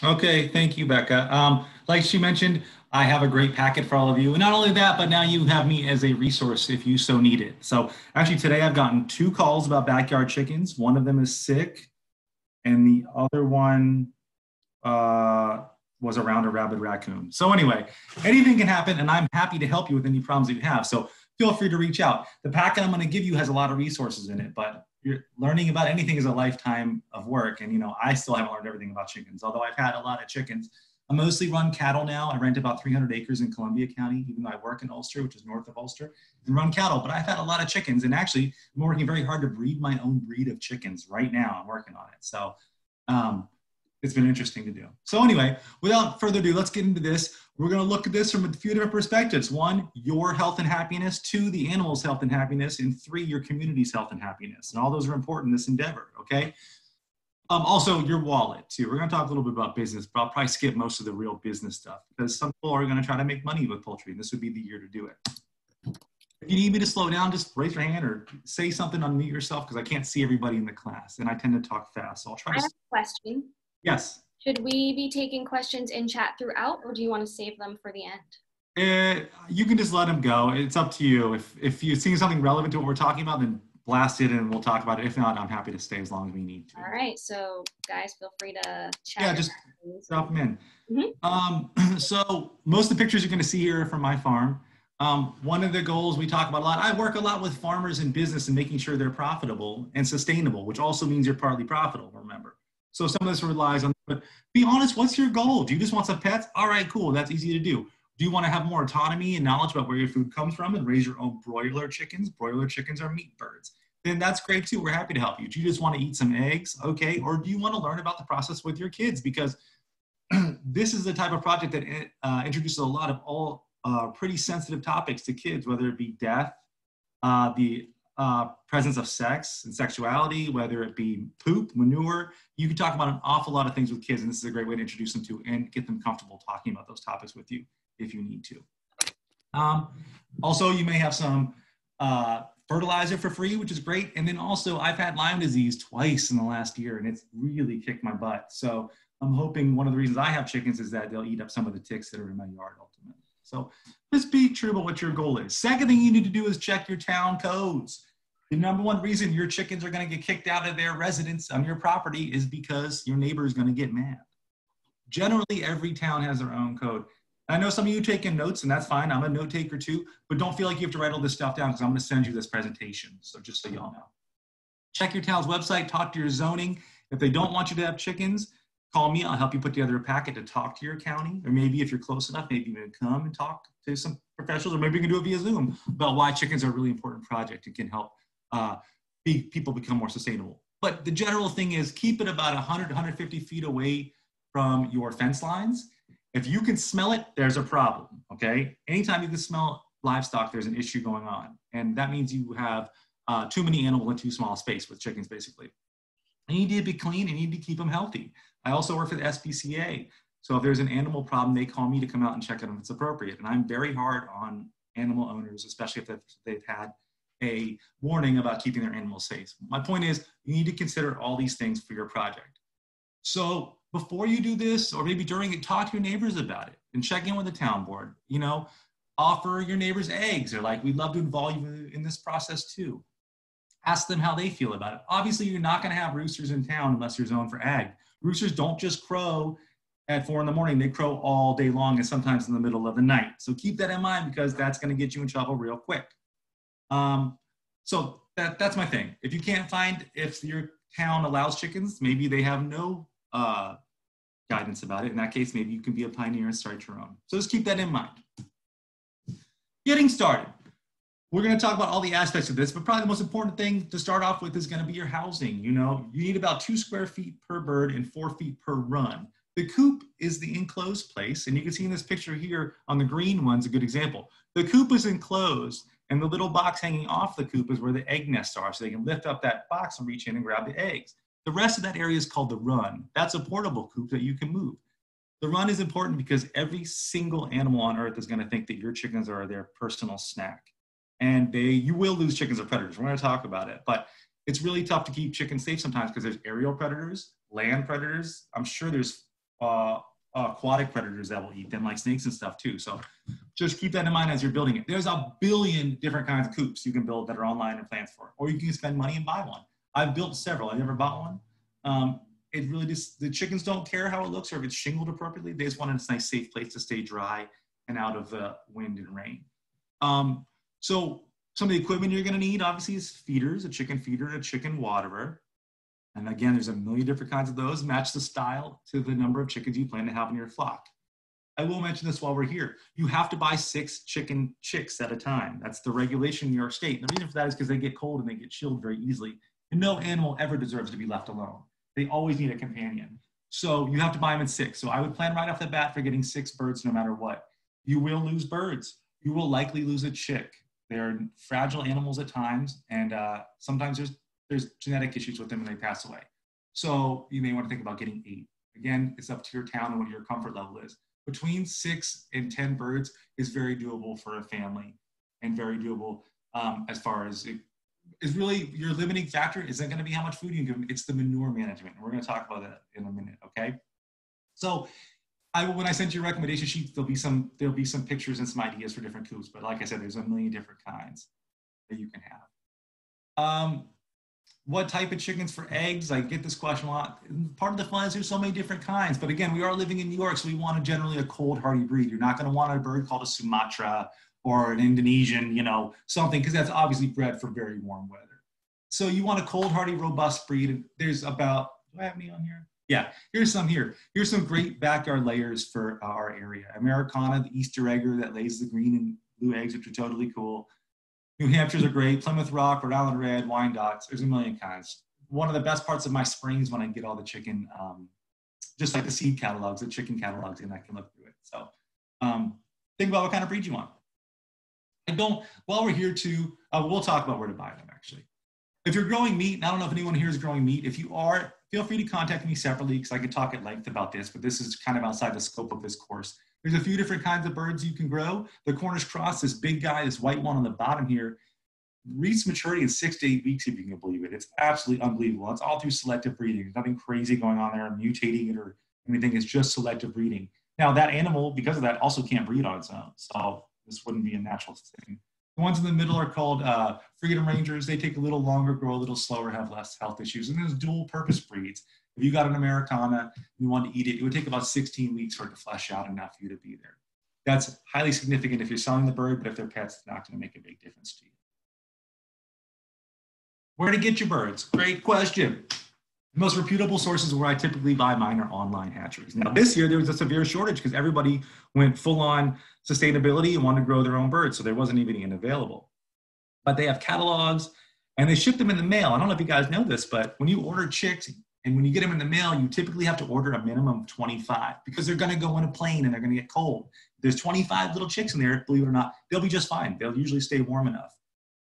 Okay, thank you, Becca. Like she mentioned, I have a great packet for all of you. And not only that, but now you have me as a resource if you so need it. So actually today I've gotten two calls about backyard chickens. One of them is sick, and the other one uh, was around a rabid raccoon. So anyway, anything can happen, and I'm happy to help you with any problems that you have. So feel free to reach out. The packet I'm going to give you has a lot of resources in it, but you're learning about anything is a lifetime of work. And I still haven't learned everything about chickens, although I've had a lot of chickens. I mostly run cattle now. I rent about 300 acres in Columbia County, even though I work in Ulster, which is north of Ulster, and run cattle. But I've had a lot of chickens, and actually, I'm working very hard to breed my own breed of chickens right now. I'm working on it. So um, it's been interesting to do. So anyway, without further ado, let's get into this. We're going to look at this from a few different perspectives. One, your health and happiness. Two, the animal's health and happiness. And three, your community's health and happiness. And all those are important in this endeavor, okay? Also, your wallet, too. We're going to talk a little bit about business, but I'll probably skip most of the real business stuff because some people are going to try to make money with poultry, and this would be the year to do it. If you need me to slow down, just raise your hand or say something, unmute yourself, because I can't see everybody in the class, and I tend to talk fast. So I'll try I to. have a question. Yes. Should we be taking questions in chat throughout, or do you want to save them for the end? You can just let them go. It's up to you. If you see something relevant to what we're talking about, then blast it and we'll talk about it. If not, I'm happy to stay as long as we need to. All right. So guys, feel free to chat. Yeah, just drop them in. So most of the pictures you're going to see here are from my farm. One of the goals we talk about a lot, I work a lot with farmers in business and making sure they're profitable and sustainable, which also means you're partly profitable, remember. So some of this relies on, but be honest, what's your goal? Do you just want some pets? All right, cool, that's easy to do. Do you want to have more autonomy and knowledge about where your food comes from and raise your own broiler chickens? Broiler chickens are meat birds. Then that's great too, we're happy to help you. Do you just want to eat some eggs? Okay, or do you want to learn about the process with your kids? Because this is the type of project that introduces a lot of all pretty sensitive topics to kids, whether it be death, the presence of sex and sexuality, whether it be poop, manure. You can talk about an awful lot of things with kids, and this is a great way to introduce them to and get them comfortable talking about those topics with you if you need to. Also, you may have some fertilizer for free, which is great. And then also, I've had Lyme disease twice in the last year, and it's really kicked my butt. So I'm hoping one of the reasons I have chickens is that they'll eat up some of the ticks that are in my yard ultimately. So just be true about what your goal is. Second thing you need to do is check your town codes. The number one reason your chickens are going to get kicked out of their residence on your property is because your neighbor is going to get mad. Generally, every town has their own code. I know some of you taking notes, and that's fine. I'm a note taker too, but don't feel like you have to write all this stuff down because I'm going to send you this presentation. So just so y'all know. Check your town's website, talk to your zoning. If they don't want you to have chickens, call me. I'll help you put together a packet to talk to your county, or maybe if you're close enough, maybe even come and talk to some professionals, or maybe you can do it via Zoom about why chickens are a really important project and can help people become more sustainable. But the general thing is keep it about 100, 150 feet away from your fence lines. If you can smell it, there's a problem, okay? Anytime you can smell livestock, there's an issue going on. And that means you have too many animals in too small a space with chickens, basically. You need to be clean and you need to keep them healthy. I also work for the SPCA. So if there's an animal problem, they call me to come out and check it if it's appropriate. And I'm very hard on animal owners, especially if they've had a warning about keeping their animals safe. My point is you need to consider all these things for your project. So before you do this, or maybe during it, talk to your neighbors about it and check in with the town board. Offer your neighbors eggs. They're like, we'd love to involve you in this process too. Ask them how they feel about it. Obviously, you're not going to have roosters in town unless you're zoned for ag. Roosters don't just crow at 4 in the morning. They crow all day long and sometimes in the middle of the night. So keep that in mind because that's going to get you in trouble real quick. So that's my thing. If you can't find if your town allows chickens, maybe they have no guidance about it. In that case, maybe you can be a pioneer and start your own. So just keep that in mind. Getting started. We're going to talk about all the aspects of this, but probably the most important thing to start off with is going to be your housing. You need about 2 square feet per bird and 4 feet per run. The coop is the enclosed place, and you can see in this picture here on the green one's a good example. The coop is enclosed, and the little box hanging off the coop is where the egg nests are, so they can lift up that box and reach in and grab the eggs. The rest of that area is called the run. That's a portable coop that you can move. The run is important because every single animal on earth is going to think that your chickens are their personal snack. And you will lose chickens to predators. We're going to talk about it, but it's really tough to keep chickens safe sometimes because there's aerial predators, land predators. I'm sure there's aquatic predators that will eat them, like snakes and stuff too. So just keep that in mind as you're building it. There's a billion different kinds of coops you can build that are online and plans for, or you can spend money and buy one. I've built several. I never bought one. It really just, the chickens don't care how it looks or if it's shingled appropriately. They just want a nice, safe place to stay dry and out of wind and rain. So some of the equipment you're going to need, obviously, is feeders, a chicken feeder, and a chicken waterer. And again, there's a million different kinds of those. Match the style to the number of chickens you plan to have in your flock. I will mention this while we're here. You have to buy 6 chicken chicks at a time. That's the regulation in New York State. And the reason for that is because they get cold and they get chilled very easily. And no animal ever deserves to be left alone. They always need a companion. So you have to buy them in 6. So I would plan right off the bat for getting 6 birds no matter what. You will lose birds. You will likely lose a chick. They're fragile animals at times, and sometimes there's genetic issues with them and they pass away. So you may want to think about getting 8. Again, it's up to your town and what your comfort level is. Between 6 and 10 birds is very doable for a family, and very doable as far as it is. Really, your limiting factor isn't going to be how much food you give them, it's the manure management. And we're going to talk about that in a minute, okay? So when I sent you a recommendation sheet, there'll be some pictures and some ideas for different coops. But like I said, there's a million different kinds that you can have. What type of chickens for eggs? I get this question a lot. Part of the fun is there's so many different kinds. But again, we are living in New York, so we want generally a cold, hardy breed. You're not going to want a bird called a Sumatra or an Indonesian, something, because that's obviously bred for very warm weather. So you want a cold, hardy, robust breed. There's about, do I have any on here? Yeah, here's some here. Here's some great backyard layers for our area. Americana, the Easter egger that lays the green and blue eggs, which are totally cool. New Hampshires are great. Plymouth Rock, Rhode Island Red, Wyandottes. There's a million kinds. One of the best parts of my spring is when I get all the chicken, just like the seed catalogs, the chicken catalogs, and I can look through it. So think about what kind of breed you want. While we're here too, we'll talk about where to buy them actually. If you're growing meat, and I don't know if anyone here is growing meat, if you are, feel free to contact me separately because I could talk at length about this, but this is kind of outside the scope of this course. There's a few different kinds of birds you can grow. The Cornish cross, this big guy, this white one on the bottom here, reaches maturity in 6 to 8 weeks, if you can believe it. It's absolutely unbelievable. It's all through selective breeding. There's nothing crazy going on there, mutating it or anything. It's just selective breeding. Now, that animal, because of that, also can't breed on its own. So this wouldn't be a natural thing. The ones in the middle are called Freedom Rangers. They take a little longer, grow a little slower, have less health issues. And there's dual purpose breeds. If you got an Americana and you want to eat it, it would take about 16 weeks for it to flesh out enough for you to be there. That's highly significant if you're selling the bird, but if they're pets, it's not going to make a big difference to you. Where to get your birds? Great question. The most reputable sources where I typically buy mine are online hatcheries. Now, this year, there was a severe shortage because everybody went full-on sustainability and wanted to grow their own birds, so there wasn't even any available. But they have catalogs, and they ship them in the mail. I don't know if you guys know this, but when you order chicks, and when you get them in the mail, you typically have to order a minimum of 25 because they're going to go in a plane and they're going to get cold. If there's 25 little chicks in there, believe it or not, they'll be just fine. They'll usually stay warm enough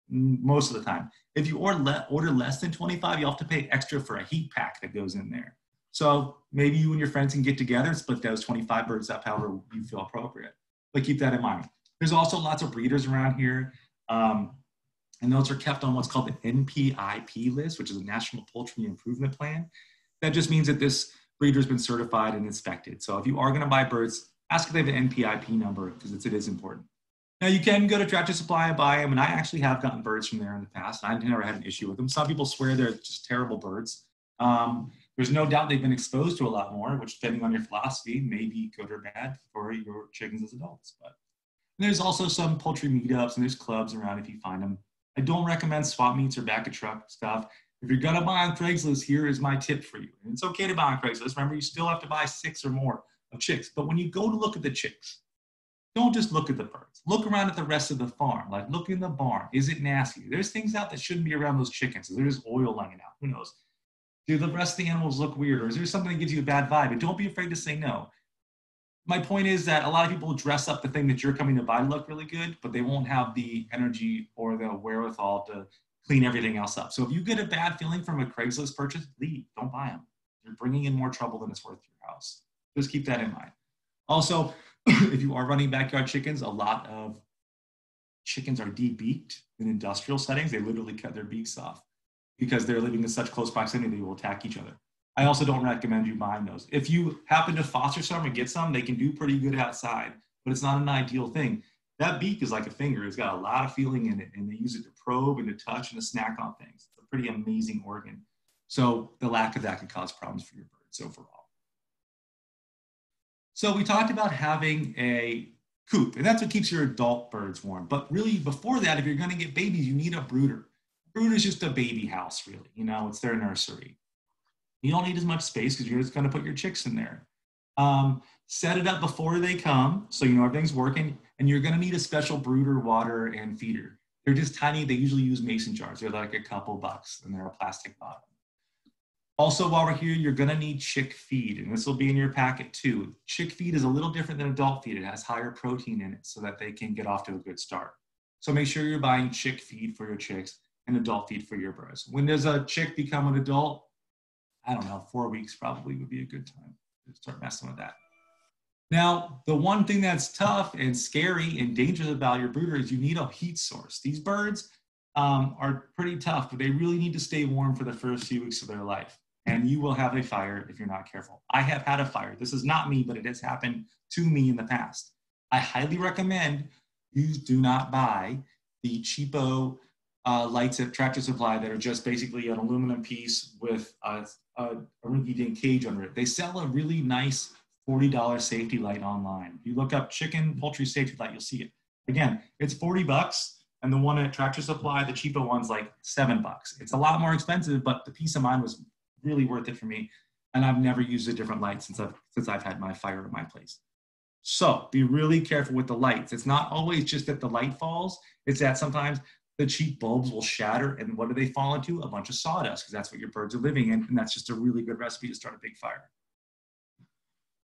most of the time. If you order less than 25, you'll have to pay extra for a heat pack that goes in there. So maybe you and your friends can get together and split those 25 birds up however you feel appropriate. But keep that in mind. There's also lots of breeders around here. And those are kept on what's called the NPIP list, which is a National Poultry Improvement Plan. That just means that this breeder has been certified and inspected. So if you are going to buy birds, ask if they have an NPIP number because it is important. Now you can go to Tractor Supply and buy them, and I actually have gotten birds from there in the past. I've never had an issue with them. Some people swear they're just terrible birds. There's no doubt they've been exposed to a lot more, which depending on your philosophy may be good or bad for your chickens as adults. But there's also some poultry meetups and there's clubs around if you find them. I don't recommend swap meets or back of truck stuff. If you're gonna buy on Craigslist, here is my tip for you. And it's okay to buy on Craigslist. Remember, you still have to buy 6 or more of chicks. But when you go to look at the chicks, don't just look at the birds. Look around at the rest of the farm. Like look in the barn. Is it nasty? There's things out that shouldn't be around those chickens. There's oil hanging out. Who knows? Do the rest of the animals look weird? Or is there something that gives you a bad vibe? And don't be afraid to say no. My point is that a lot of people dress up the thing that you're coming to buy to look really good, but they won't have the energy or the wherewithal to clean everything else up. So if you get a bad feeling from a Craigslist purchase, leave. Don't buy them. You're bringing in more trouble than it's worth to your house. Just keep that in mind. Also, if you are running backyard chickens, a lot of chickens are debeaked in industrial settings. They literally cut their beaks off because they're living in such close proximity they will attack each other. I also don't recommend you buying those. If you happen to foster some or get some, they can do pretty good outside, but it's not an ideal thing. That beak is like a finger. It's got a lot of feeling in it, and they use it to probe and to touch and to snack on things. It's a pretty amazing organ. So the lack of that can cause problems for your birds overall. So we talked about having a coop, and that's what keeps your adult birds warm. But really, before that, if you're going to get babies, you need a brooder. A brooder is just a baby house, really. You know, it's their nursery. You don't need as much space because you're just going to put your chicks in there. Set it up before they come so you know everything's working, and you're going to need a special brooder, water, and feeder. They're just tiny. They usually use mason jars. They're like a couple bucks, and they're a plastic bottom. Also, while we're here, you're going to need chick feed, and this will be in your packet too. Chick feed is a little different than adult feed. It has higher protein in it so that they can get off to a good start. So make sure you're buying chick feed for your chicks and adult feed for your birds. When does a chick become an adult? I don't know, 4 weeks probably would be a good time to start messing with that. Now, the one thing that's tough and scary and dangerous about your brooder is you need a heat source. These birds are pretty tough, but they really need to stay warm for the first few weeks of their life. And you will have a fire if you're not careful. I have had a fire. This is not me, but it has happened to me in the past. I highly recommend you do not buy the cheapo lights at Tractor Supply that are just basically an aluminum piece with a rinky-dink cage under it. They sell a really nice $40 safety light online. If you look up chicken poultry safety light, you'll see it. Again, it's 40 bucks. And the one at Tractor Supply, the cheaper one's like $7. It's a lot more expensive, but the peace of mind was really worth it for me. And I've never used a different light since I've had my fire at my place. So be really careful with the lights. It's not always just that the light falls. It's that sometimes the cheap bulbs will shatter, and what do they fall into? A bunch of sawdust, because that's what your birds are living in, and that's just a really good recipe to start a big fire.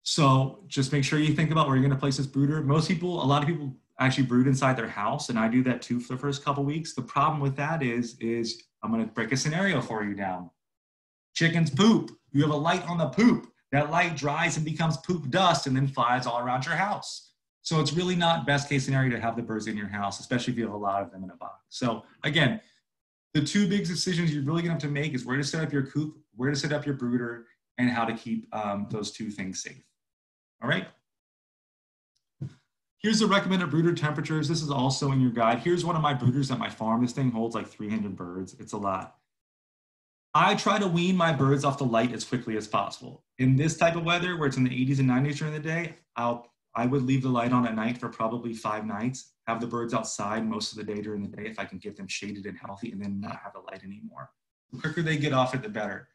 So just make sure you think about where you're going to place this brooder. A lot of people actually brood inside their house, and I do that too for the first couple weeks. The problem with that is I'm going to break a scenario for you down. Chickens poop. You have a light on the poop. That light dries and becomes poop dust and then flies all around your house. So it's really not best case scenario to have the birds in your house, especially if you have a lot of them in a box. So again, the two big decisions you're really going to have to make is where to set up your coop, where to set up your brooder, and how to keep those two things safe. All right. Here's the recommended brooder temperatures. This is also in your guide. Here's one of my brooders at my farm. This thing holds like 300 birds. It's a lot. I try to wean my birds off the light as quickly as possible. In this type of weather where it's in the 80s and 90s during the day, I would leave the light on at night for probably 5 nights, have the birds outside most of the day during the day if I can get them shaded and healthy, and then not have the light anymore. The quicker they get off it, the better.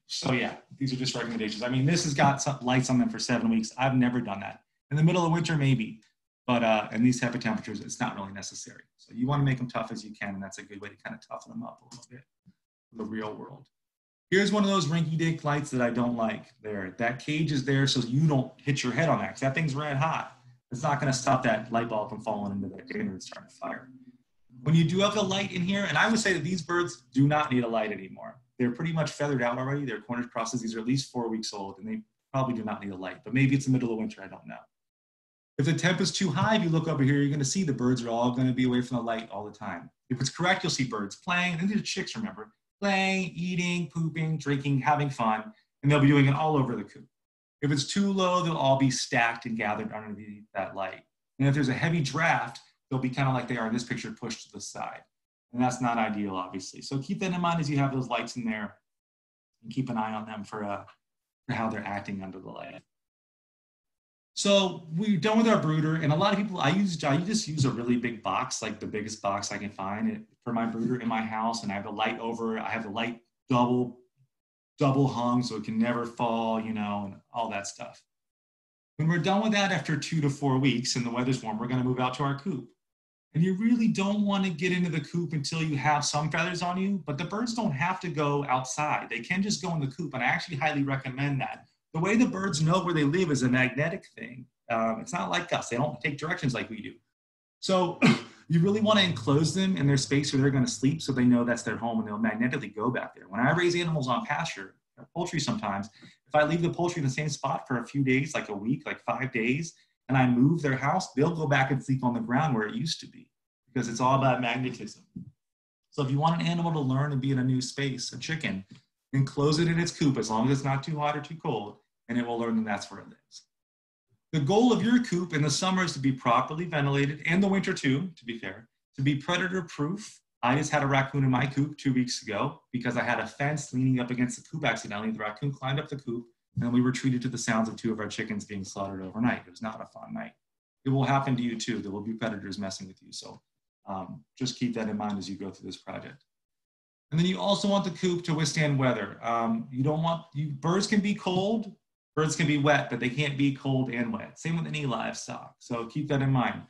So yeah, these are just recommendations. I mean, this has got some lights on them for 7 weeks. I've never done that. In the middle of winter, maybe, but in these type of temperatures, it's not really necessary. So you want to make them tough as you can, and that's a good way to kind of toughen them up a little bit for the real world. Here's one of those rinky-dink lights that I don't like there. That cage is there so you don't hit your head on that, because that thing's red hot. It's not going to stop that light bulb from falling into that container and starting to fire. When you do have the light in here, and I would say that these birds do not need a light anymore. They're pretty much feathered out already. Their Cornish crosses, these are at least 4 weeks old, and they probably do not need a light, but maybe it's the middle of winter, I don't know. If the temp is too high, if you look over here, you're going to see the birds are all going to be away from the light all the time. If it's correct, you'll see birds playing, and these are chicks, remember, playing, eating, pooping, drinking, having fun, and they'll be doing it all over the coop. If it's too low, they'll all be stacked and gathered underneath that light. And if there's a heavy draft, they'll be kind of like they are in this picture, pushed to the side. And that's not ideal, obviously. So keep that in mind as you have those lights in there, and keep an eye on them for how they're acting under the light. So we're done with our brooder, and a lot of people, I just use a really big box, like the biggest box I can find for my brooder in my house, and I have the light over, I have the light double hung so it can never fall, you know, and all that stuff. When we're done with that after 2 to 4 weeks and the weather's warm, we're going to move out to our coop. And you really don't want to get into the coop until you have some feathers on you, but the birds don't have to go outside. They can just go in the coop, and I actually highly recommend that. The way the birds know where they live is a magnetic thing. It's not like us. They don't take directions like we do. So you really want to enclose them in their space where they're going to sleep so they know that's their home, and they'll magnetically go back there. When I raise animals on pasture, poultry sometimes, if I leave the poultry in the same spot for a few days, like a week, like 5 days, and I move their house, they'll go back and sleep on the ground where it used to be, because it's all about magnetism. So if you want an animal to learn and be in a new space, a chicken, enclose it in its coop as long as it's not too hot or too cold, and it will learn that that's where it lives. The goal of your coop in the summer is to be properly ventilated, and the winter too, to be fair, to be predator proof. I just had a raccoon in my coop 2 weeks ago because I had a fence leaning up against the coop accidentally. The raccoon climbed up the coop, and we were treated to the sounds of 2 of our chickens being slaughtered overnight. It was not a fun night. It will happen to you too. There will be predators messing with you. So just keep that in mind as you go through this project. And then you also want the coop to withstand weather. You don't want, birds can be cold, birds can be wet, but they can't be cold and wet. Same with any livestock. So keep that in mind.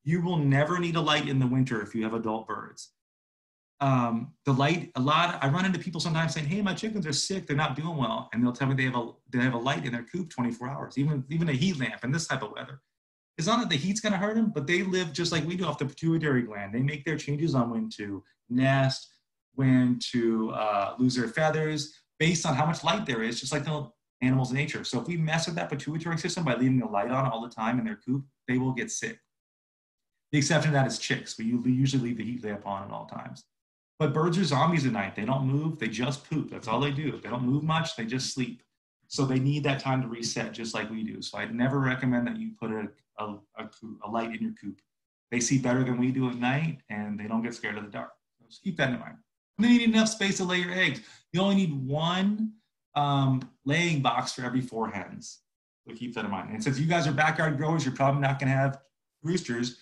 You will never need a light in the winter if you have adult birds. The light, I run into people sometimes saying, hey, my chickens are sick, they're not doing well. And they'll tell me they have a light in their coop 24 hours, even a heat lamp in this type of weather. It's not that the heat's gonna hurt them, but they live just like we do off the pituitary gland. They make their changes on when to nest, when to lose their feathers, based on how much light there is, just like the animals in nature. So if we mess with that pituitary system by leaving the light on all the time in their coop, they will get sick. The exception to that is chicks. We usually leave the heat lamp on at all times. But birds are zombies at night. They don't move, they just poop. That's all they do. They don't move much, they just sleep. So they need that time to reset just like we do. So I'd never recommend that you put a light in your coop. They see better than we do at night, and they don't get scared of the dark. So just keep that in mind. And then you need enough space to lay your eggs. You only need 1 laying box for every 4 hens. So keep that in mind. And since you guys are backyard growers, you're probably not gonna have roosters.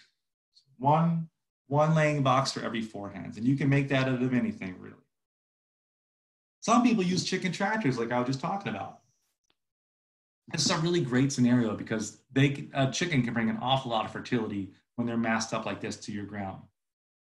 One laying box for every 4 hens. And you can make that out of anything, really. Some people use chicken tractors like I was just talking about. This is a really great scenario because a chicken can bring an awful lot of fertility when they're massed up like this to your ground.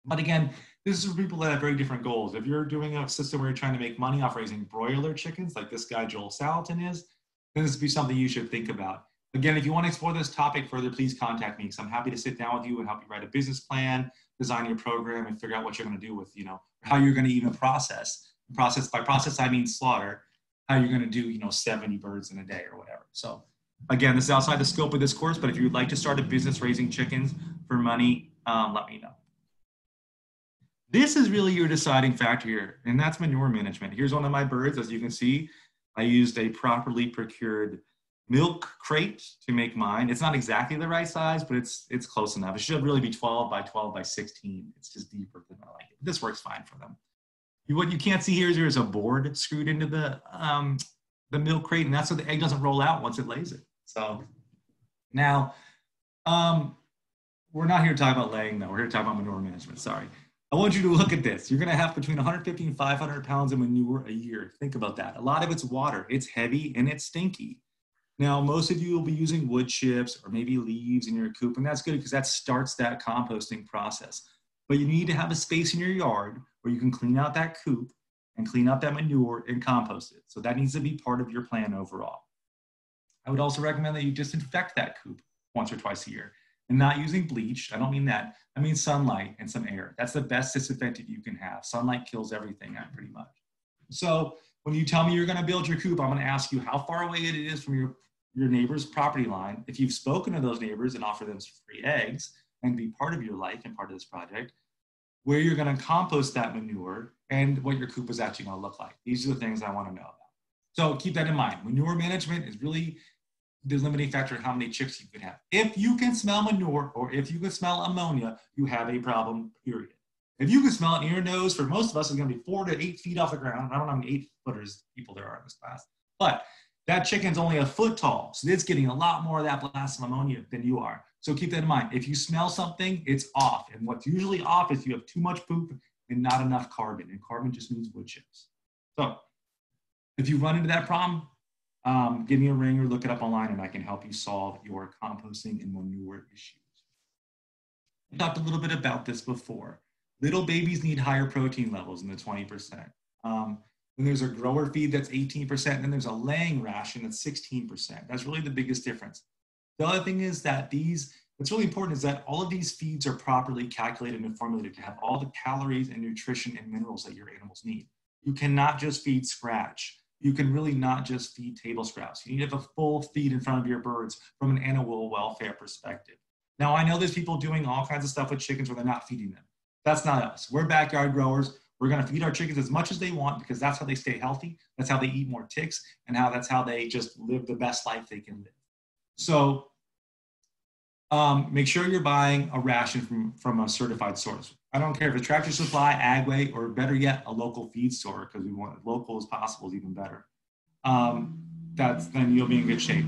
But again, this is for people that have very different goals. If you're doing a system where you're trying to make money off raising broiler chickens like this guy Joel Salatin is, then this would be something you should think about. Again, if you want to explore this topic further, please contact me because I'm happy to sit down with you and help you write a business plan, design your program, and figure out what you're going to do with, how you're going to even process. By process, I mean slaughter, how you're going to do, 70 birds in a day or whatever. So again, this is outside the scope of this course, but if you'd like to start a business raising chickens for money, let me know. This is really your deciding factor here, and that's manure management. Here's one of my birds. As you can see, I used a properly procured milk crate to make mine. It's not exactly the right size, but it's close enough. It should really be 12 by 12 by 16. It's just deeper than I like it. This works fine for them. What you can't see here is there's a board screwed into the milk crate, and that's so the egg doesn't roll out once it lays it. So now, we're not here to talk about laying though. We're here to talk about manure management, sorry. I want you to look at this. You're gonna have between 150 and 500 pounds of manure a year. Think about that. A lot of it's water. It's heavy and it's stinky. Now, most of you will be using wood chips or maybe leaves in your coop, and that's good because that starts that composting process. But you need to have a space in your yard where you can clean out that coop and clean out that manure and compost it. So that needs to be part of your plan overall. I would also recommend that you disinfect that coop once or twice a year. And not using bleach, I don't mean that. I mean sunlight and some air. That's the best disinfectant you can have. Sunlight kills everything pretty much. So when you tell me you're gonna build your coop, I'm gonna ask you how far away it is from your neighbor's property line. If you've spoken to those neighbors and offer them free eggs and be part of your life and part of this project, where you're gonna compost that manure and what your coop is actually gonna look like. These are the things I wanna know about. So keep that in mind. Manure management is really the limiting factor in how many chicks you could have. If you can smell manure or if you can smell ammonia, you have a problem, period. If you can smell it in your nose, for most of us, it's gonna be 4 to 8 feet off the ground. I don't know how many 8-footers people there are in this class, but that chicken's only a foot tall. So it's getting a lot more of that blast of ammonia than you are. So keep that in mind. If you smell something, it's off. And what's usually off is you have too much poop and not enough carbon. And carbon just means wood chips. So if you run into that problem, give me a ring or look it up online and I can help you solve your composting and manure issues. I talked a little bit about this before. Little babies need higher protein levels in the 20%. Then there's a grower feed that's 18%, and then there's a laying ration that's 16%. That's really the biggest difference. The other thing is that what's really important is that all of these feeds are properly calculated and formulated to have all the calories and nutrition and minerals that your animals need. You cannot just feed scratch. You can really not just feed table scraps. You need to have a full feed in front of your birds from an animal welfare perspective. Now, I know there's people doing all kinds of stuff with chickens where they're not feeding them. That's not us. We're backyard growers. We're going to feed our chickens as much as they want because that's how they stay healthy. That's how they eat more ticks, and that's how they just live the best life they can live. So make sure you're buying a ration from a certified source. I don't care if it's Tractor Supply, Agway, or better yet, a local feed store, because we want as local as possible is even better. Then you'll be in good shape.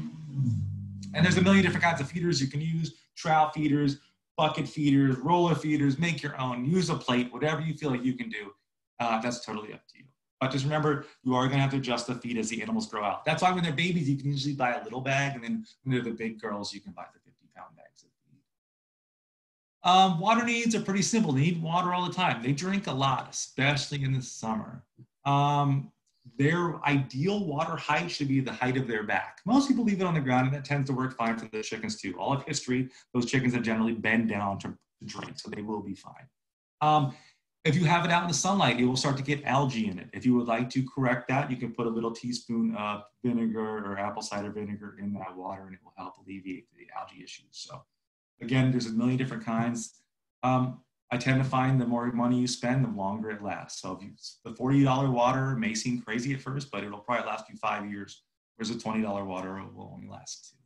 And there's a million different kinds of feeders you can use: trout feeders, bucket feeders, roller feeders. Make your own. Use a plate, whatever you feel like you can do. That's totally up to you. But just remember, you are going to have to adjust the feed as the animals grow out. That's why when they're babies, you can usually buy a little bag, and then when they're the big girls, you can buy the 50-pound bags of feed. Water needs are pretty simple. They need water all the time. They drink a lot, especially in the summer. Their ideal water height should be the height of their back. Most people leave it on the ground, and that tends to work fine for the chickens too. All of history, those chickens have generally bend down to drink, so they will be fine. If you have it out in the sunlight, it will start to get algae in it. If you would like to correct that, you can put a little teaspoon of vinegar or apple cider vinegar in that water, and it will help alleviate the algae issues. So again, there's a million different kinds. I tend to find the more money you spend, the longer it lasts. So the $40 water may seem crazy at first, but it'll probably last you 5 years, whereas a $20 water will only last 2.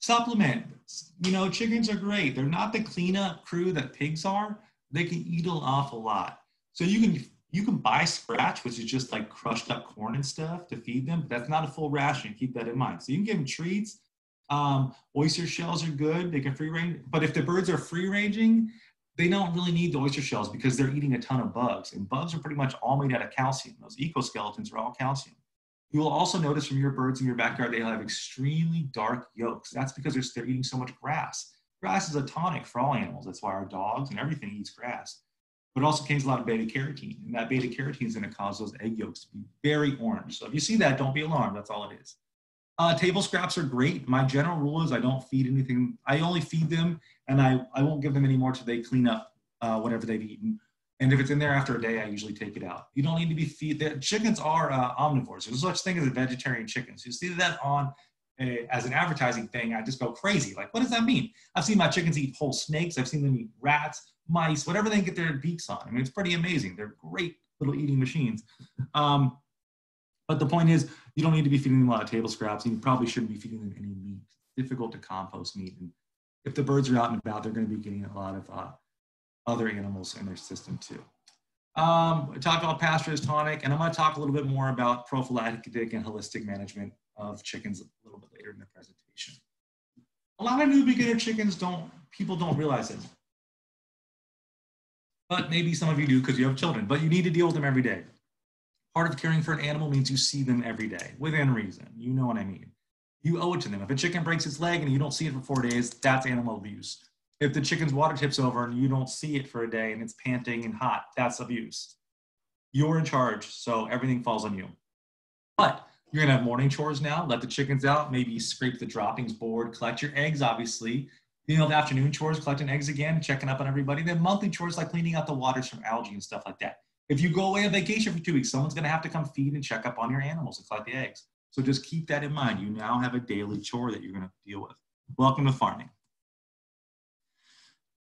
Supplements. Chickens are great. They're not the cleanup crew that pigs are. They can eat an awful lot. So you can buy scratch, which is just like crushed up corn and stuff to feed them, but that's not a full ration. Keep that in mind. So you can give them treats. Oyster shells are good. They can free range, but if the birds are free ranging, they don't really need the oyster shells because they're eating a ton of bugs, and bugs are pretty much all made out of calcium. Those ecoskeletons are all calcium. You will also notice from your birds in your backyard, they have extremely dark yolks. That's because they're eating so much grass. Grass is a tonic for all animals. That's why our dogs and everything eats grass. But it also contains a lot of beta carotene, and that beta carotene is going to cause those egg yolks to be very orange. So if you see that, don't be alarmed. That's all it is. Table scraps are great. My general rule is I don't feed anything. I only feed them, and I won't give them any more till they clean up whatever they've eaten. And if it's in there after a day, I usually take it out. You don't need to be chickens are omnivores. There's no such thing as a vegetarian chicken. So you see that on as an advertising thing, I just go crazy. Like, what does that mean? I've seen my chickens eat whole snakes. I've seen them eat rats, mice, whatever they can get their beaks on. I mean, it's pretty amazing. They're great little eating machines. But the point is, you don't need to be feeding them a lot of table scraps, and you probably shouldn't be feeding them any meat. It's difficult to compost meat. And if the birds are out and about, they're going to be getting a lot of other animals in their system too. I talked about pasture tonic, and I'm going to talk a little bit more about prophylactic and holistic management of chickens a little bit later in the presentation. A lot of new beginner chickens people don't realize it. But maybe some of you do because you have children, but you need to deal with them every day. Part of caring for an animal means you see them every day, within reason. You know what I mean. You owe it to them. If a chicken breaks its leg and you don't see it for 4 days, that's animal abuse. If the chicken's water tips over and you don't see it for a day and it's panting and hot, that's abuse. You're in charge, so everything falls on you. But you're gonna have morning chores now. Let the chickens out, maybe scrape the droppings board, collect your eggs, obviously. The afternoon chores, collecting eggs again, checking up on everybody. Then monthly chores like cleaning out the waters from algae and stuff like that. If you go away on vacation for 2 weeks, someone's gonna have to come feed and check up on your animals and collect the eggs. So just keep that in mind. You now have a daily chore that you're gonna deal with. Welcome to farming.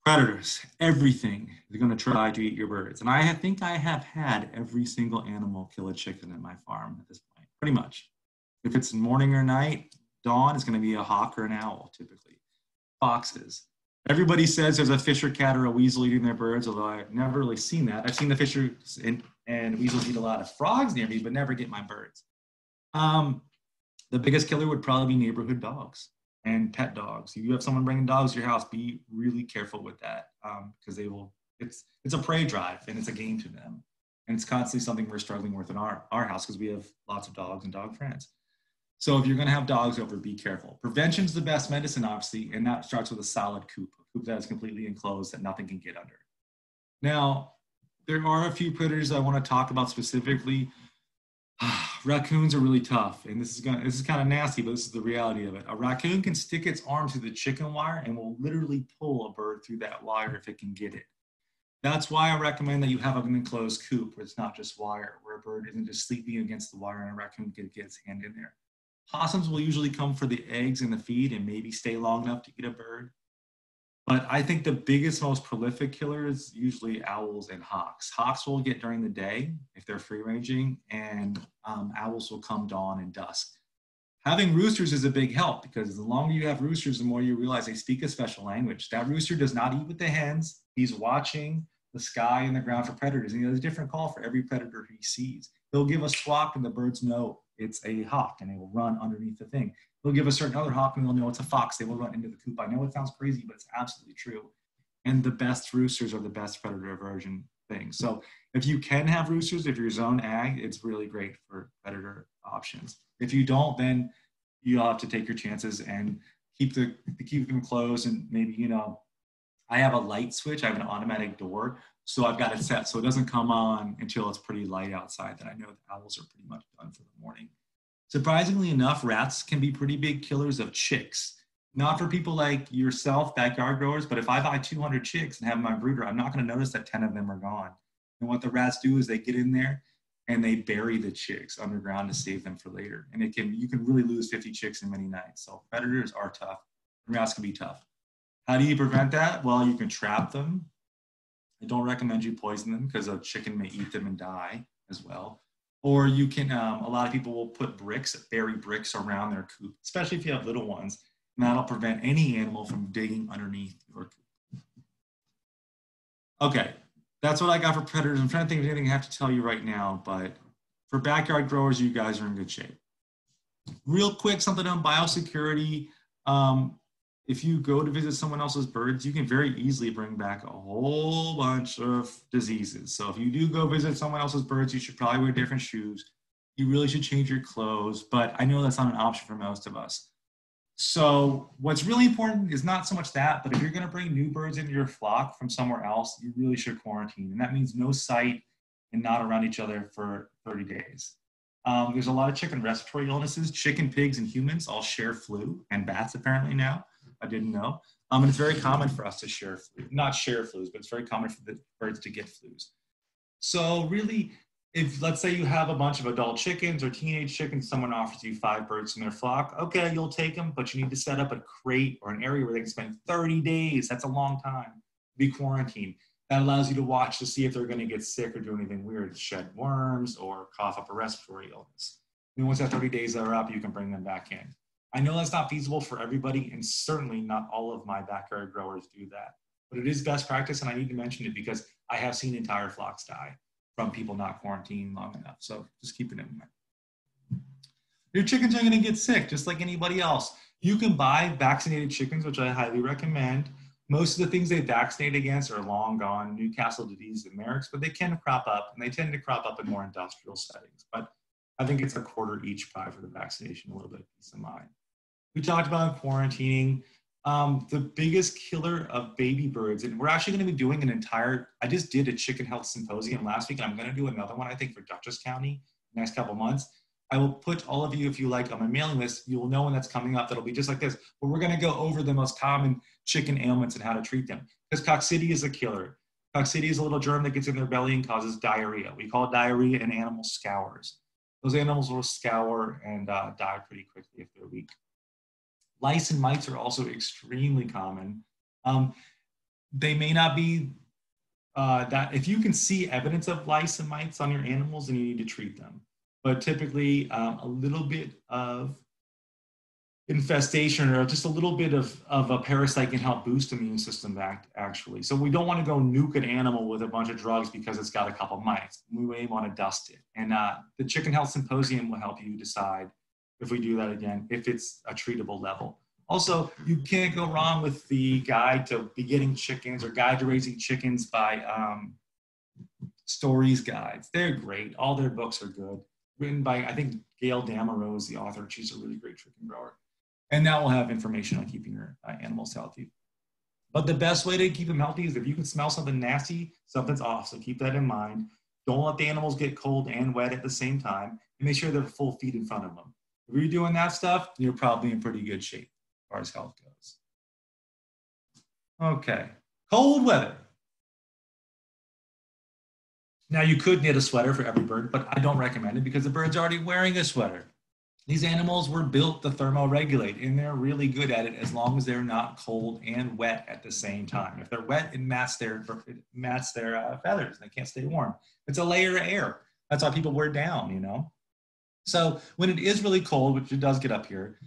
Predators, everything. They're gonna try to eat your birds. And I think I have had every single animal kill a chicken at my farm at this point, pretty much. If it's morning or night, dawn is gonna be a hawk or an owl, typically. Foxes. Everybody says there's a fisher cat or a weasel eating their birds, although I've never really seen that. I've seen the fishers and weasels eat a lot of frogs near me, but never get my birds. The biggest killer would probably be neighborhood dogs and pet dogs. If you have someone bringing dogs to your house, be really careful with that because it's a prey drive and it's a game to them. And it's constantly something we're struggling with in our house because we have lots of dogs and dog friends. So if you're going to have dogs over, be careful. Prevention's the best medicine, obviously, and that starts with a solid coop, a coop that is completely enclosed that nothing can get under. Now, there are a few predators I want to talk about specifically. Raccoons are really tough, and this is kind of nasty, but this is the reality of it. A raccoon can stick its arm through the chicken wire and will literally pull a bird through that wire if it can get it. That's why I recommend that you have an enclosed coop where it's not just wire, where a bird isn't just sleeping against the wire and a raccoon can get its hand in there. Possums will usually come for the eggs and the feed and maybe stay long enough to eat a bird. But I think the biggest, most prolific killer is usually owls and hawks. Hawks will get during the day if they're free ranging, and owls will come dawn and dusk. Having roosters is a big help because the longer you have roosters, the more you realize they speak a special language. That rooster does not eat with the hens. He's watching the sky and the ground for predators. And he has a different call for every predator he sees. He'll give a squawk and the birds know it's a hawk and they will run underneath the thing. He'll give a certain other hawk and they'll know it's a fox. They will run into the coop. I know it sounds crazy, but it's absolutely true. And the best roosters are the best predator aversion things. So if you can have roosters, if you're zone ag, it's really great for predator options. If you don't, then you'll have to take your chances and keep them closed. And maybe, you know, I have a light switch. I have an automatic door. So I've got it set so it doesn't come on until it's pretty light outside. That I know the owls are pretty much done for the morning. Surprisingly enough, rats can be pretty big killers of chicks. Not for people like yourself, backyard growers, but if I buy 200 chicks and have my brooder, I'm not going to notice that 10 of them are gone. And what the rats do is they get in there and they bury the chicks underground to save them for later. And you can really lose 50 chicks in many nights. So predators are tough. Rats can be tough. How do you prevent that? Well, you can trap them. I don't recommend you poison them because a chicken may eat them and die as well. Or you can, a lot of people will put bury bricks around their coop, especially if you have little ones. And that'll prevent any animal from digging underneath your coop. Okay, that's what I got for predators. I'm trying to think of anything I have to tell you right now, but for backyard growers, you guys are in good shape. Real quick, something on biosecurity. If you go to visit someone else's birds, you can very easily bring back a whole bunch of diseases. So if you do go visit someone else's birds, you should probably wear different shoes. You really should change your clothes, but I know that's not an option for most of us. So what's really important is not so much that, but if you're gonna bring new birds into your flock from somewhere else, you really should quarantine. And that means no sight and not around each other for 30 days. There's a lot of chicken respiratory illnesses. Chicken, pigs, and humans all share flu, and bats apparently now. I didn't know. And it's very common for us to share flu, not share flus, but it's very common for the birds to get flus. So really, if let's say you have a bunch of adult chickens or teenage chickens, someone offers you 5 birds in their flock, okay, you'll take them, but you need to set up a crate or an area where they can spend 30 days. That's a long time. Be quarantined. That allows you to watch to see if they're going to get sick or do anything weird, shed worms or cough up a respiratory illness. And once that 30 days are up, you can bring them back in. I know that's not feasible for everybody, and certainly not all of my backyard growers do that. But it is best practice, and I need to mention it because I have seen entire flocks die from people not quarantining long enough. So just keep it in mind. Your chickens are going to get sick just like anybody else. You can buy vaccinated chickens, which I highly recommend. Most of the things they vaccinate against are long gone, Newcastle disease and Merrick's, but they can crop up, and they tend to crop up in more industrial settings. But I think it's a quarter each buy for the vaccination, a little bit of peace of mind. We talked about quarantining. The biggest killer of baby birds, and we're actually going to be doing I just did a chicken health symposium last week, and I'm going to do another one, I think, for Dutchess County next couple months. I will put all of you, if you like, on my mailing list. You will know when that's coming up. That'll be just like this. But we're going to go over the most common chicken ailments and how to treat them. Because coccidia is a killer. Coccidia is a little germ that gets in their belly and causes diarrhea. We call it diarrhea, and animal scours. Those animals will scour and die pretty quickly if they're weak. Lice and mites are also extremely common. They may not be that, if you can see evidence of lice and mites on your animals, then you need to treat them. But typically a little bit of infestation or just a little bit of a parasite can help boost the immune system back, actually. So we don't want to go nuke an animal with a bunch of drugs because it's got a couple mites. We may want to dust it. And the Chicken Health Symposium will help you decide, if we do that again, if it's a treatable level. Also, you can't go wrong with the guide to beginning chickens or guide to raising chickens by Stories guides. They're great. All their books are good. Written by, I think, Gail Damerow is the author. She's a really great chicken grower. And that will have information on keeping your animals healthy. But the best way to keep them healthy is if you can smell something nasty, something's off. So keep that in mind. Don't let the animals get cold and wet at the same time. And make sure they're full feet in front of them. If you're doing that stuff, you're probably in pretty good shape as far as health goes. Okay, cold weather. Now you could knit a sweater for every bird, but I don't recommend it because the bird's already wearing a sweater. These animals were built to thermoregulate, and they're really good at it as long as they're not cold and wet at the same time. If they're wet, it mats their feathers, and they can't stay warm. It's a layer of air. That's why people wear down, you know. So when it is really cold, which it does get up here,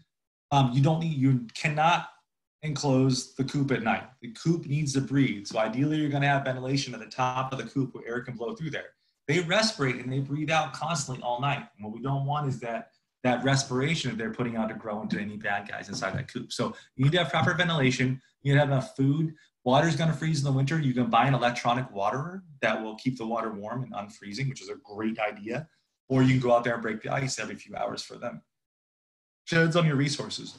you cannot enclose the coop at night. The coop needs to breathe. So ideally, you're going to have ventilation at the top of the coop where air can blow through there. They respirate and they breathe out constantly all night. And what we don't want is that respiration that they're putting out to grow into any bad guys inside that coop. So you need to have proper ventilation. You need to have enough food. Water is going to freeze in the winter. You can buy an electronic waterer that will keep the water warm and unfreezing, which is a great idea. Or you can go out there and break the ice every few hours for them. Depends on your resources.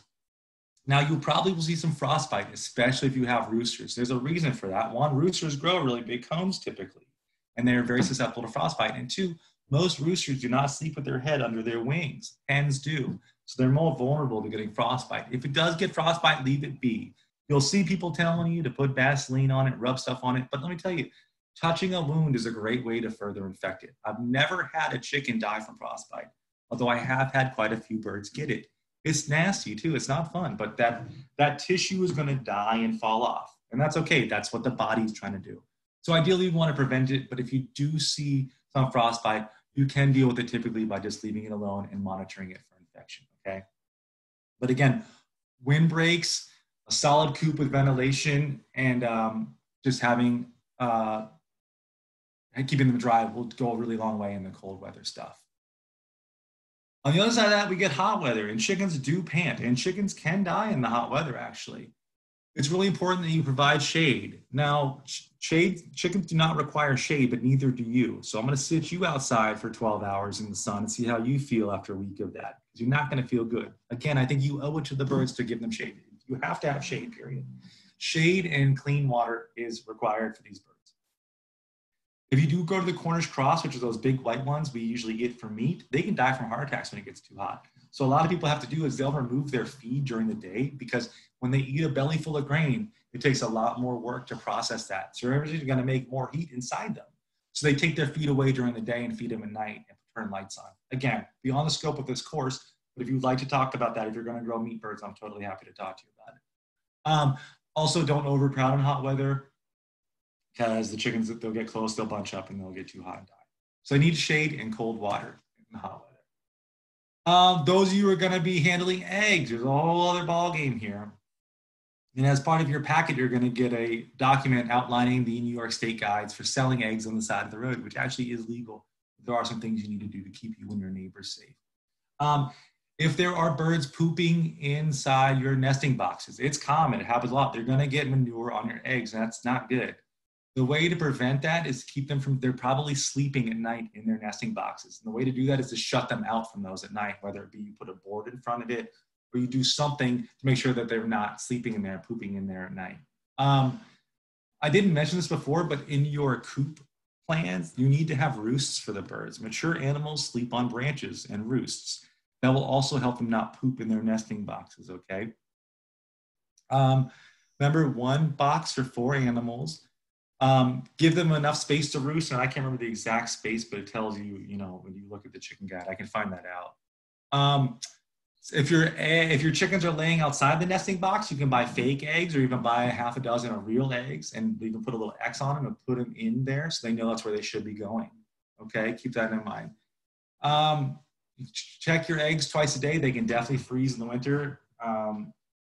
Now, you probably will see some frostbite, especially if you have roosters. There's a reason for that. One, roosters grow really big cones typically, and they're very susceptible to frostbite. And two, most roosters do not sleep with their head under their wings. Hens do. So they're more vulnerable to getting frostbite. If it does get frostbite, leave it be. You'll see people telling you to put Vaseline on it, rub stuff on it. But let me tell you, touching a wound is a great way to further infect it. I've never had a chicken die from frostbite, although I have had quite a few birds get it. It's nasty too. It's not fun, but that tissue is going to die and fall off. And that's okay. That's what the body's trying to do. So ideally, you want to prevent it. But if you do see some frostbite, you can deal with it typically by just leaving it alone and monitoring it for infection, okay? But again, windbreaks, a solid coop with ventilation, and just having, keeping them dry will go a really long way in the cold weather stuff. On the other side of that, we get hot weather, and chickens do pant, and chickens can die in the hot weather, actually. It's really important that you provide shade. Now, chickens do not require shade, but neither do you. So I'm going to sit you outside for 12 hours in the sun and see how you feel after a week of that, because you're not going to feel good. Again, I think you owe it to the birds to give them shade. You have to have shade, period. Shade and clean water is required for these birds. If you do go to the Cornish cross, which are those big white ones we usually eat for meat, they can die from heart attacks when it gets too hot. So a lot of people have to do is they'll remove their feed during the day, because when they eat a belly full of grain, it takes a lot more work to process that. So they're going to make more heat inside them. So they take their feed away during the day and feed them at night and turn lights on. Again, beyond the scope of this course, but if you'd like to talk about that, if you're going to grow meat birds, I'm totally happy to talk to you about it. Also, don't overcrowd in hot weather, because the chickens, they'll get close, they'll bunch up, and they'll get too hot and die. So they need shade and cold water in hot weather. Those of you who are going to be handling eggs, there's a whole other ball game here. And as part of your packet, you're going to get a document outlining the New York State guides for selling eggs on the side of the road, which actually is legal. There are some things you need to do to keep you and your neighbors safe. If there are birds pooping inside your nesting boxes, it's common, it happens a lot. They're going to get manure on your eggs, and that's not good. The way to prevent that is to keep them from, they're probably sleeping at night in their nesting boxes. And the way to do that is to shut them out from those at night, whether it be you put a board in front of it, or you do something to make sure that they're not sleeping in there, pooping in there at night. I didn't mention this before, but in your coop plans, you need to have roosts for the birds. Mature animals sleep on branches and roosts. That will also help them not poop in their nesting boxes, okay? Remember, one box for 4 animals. Give them enough space to roost, and I can't remember the exact space, but it tells you, you know, when you look at the chicken guide, I can find that out. If your chickens are laying outside the nesting box, you can buy fake eggs, or you can buy half a dozen of real eggs, and you can put a little X on them and put them in there so they know that's where they should be going. Okay, keep that in mind. Check your eggs twice a day. They can definitely freeze in the winter.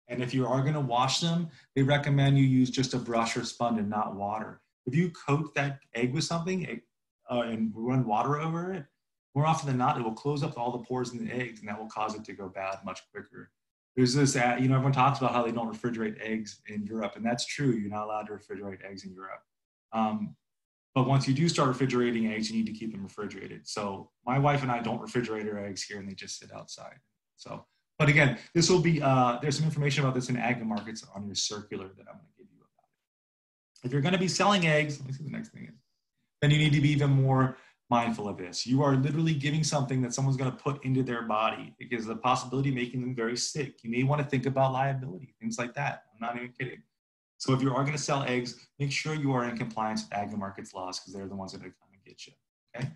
And if you are going to wash them, they recommend you use just a brush or sponge and not water. If you coat that egg with something and run water over it, more often than not, it will close up all the pores in the eggs, and that will cause it to go bad much quicker. There's this, everyone talks about how they don't refrigerate eggs in Europe, and that's true. You're not allowed to refrigerate eggs in Europe. But once you do start refrigerating eggs, you need to keep them refrigerated. So my wife and I don't refrigerate our eggs here, and they just sit outside. So. But again, this will be, there's some information about this in Ag Markets on your circular that I'm going to give you about it. If you're going to be selling eggs, let me see what the next thing is, then you need to be even more mindful of this. You are literally giving something that someone's going to put into their body, because the possibility of making them very sick. You may want to think about liability, things like that. I'm not even kidding. So if you are going to sell eggs, make sure you are in compliance with Ag Markets laws, because they're the ones that are going to come and get you. Okay.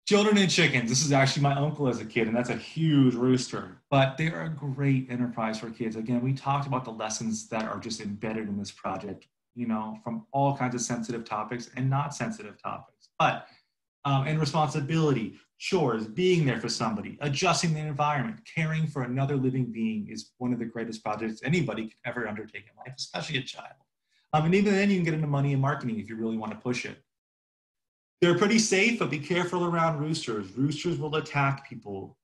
Children and chickens. This is actually my uncle as a kid, and that's a huge rooster. But they are a great enterprise for kids. Again, we talked about the lessons that are just embedded in this project, you know, from all kinds of sensitive topics and not sensitive topics. But and responsibility, chores, being there for somebody, adjusting the environment, caring for another living being is one of the greatest projects anybody could ever undertake in life, especially a child. And even then, you can get into money and marketing if you really want to push it. They're pretty safe, but be careful around roosters. Roosters will attack people.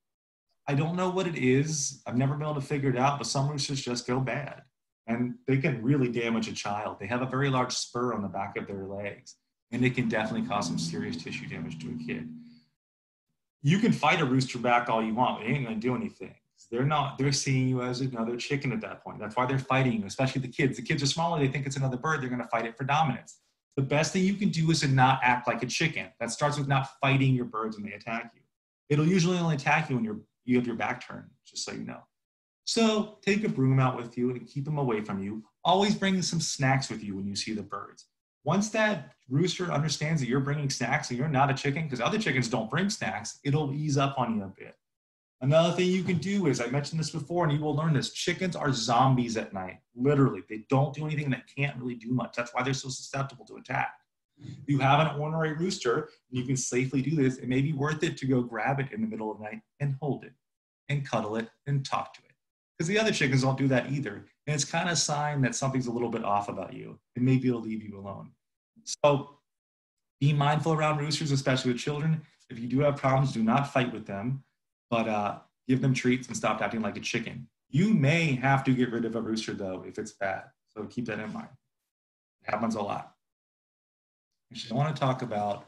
I don't know what it is. I've never been able to figure it out, but some roosters just go bad. And they can really damage a child. They have a very large spur on the back of their legs, and it can definitely cause some serious tissue damage to a kid. You can fight a rooster back all you want, but it ain't gonna do anything. They're seeing you as another chicken at that point. That's why they're fighting you, especially the kids. The kids are smaller, they think it's another bird, they're gonna fight it for dominance. The best thing you can do is to not act like a chicken. That starts with not fighting your birds when they attack you. It'll usually only attack you when you have your back turned, just so you know. So take a broom out with you and keep them away from you. Always bring some snacks with you when you see the birds. Once that rooster understands that you're bringing snacks and you're not a chicken, because other chickens don't bring snacks, it'll ease up on you a bit. Another thing you can do is, I mentioned this before and you will learn this, chickens are zombies at night. Literally, they don't do anything, that can't really do much. That's why they're so susceptible to attack. If you have an ornery rooster and you can safely do this, it may be worth it to go grab it in the middle of the night and hold it and cuddle it and talk to it. Because the other chickens don't do that either. And it's kind of a sign that something's a little bit off about you, and maybe it'll leave you alone. So be mindful around roosters, especially with children. If you do have problems, do not fight with them, but give them treats and stop acting like a chicken. You may have to get rid of a rooster though if it's bad. So keep that in mind. It happens a lot. Actually, I want to talk about,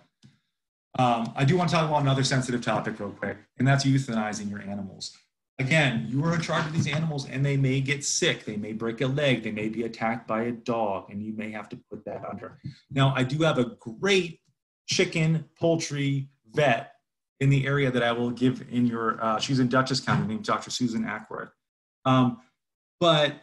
I do want to talk about another sensitive topic real quick, and that's euthanizing your animals. Again, you are in charge of these animals and they may get sick. They may break a leg. They may be attacked by a dog and you may have to put that under. Now, I do have a great chicken, poultry vet in the area that I will give in your, she's in Dutchess County, named Dr. Susan Ackworth. But,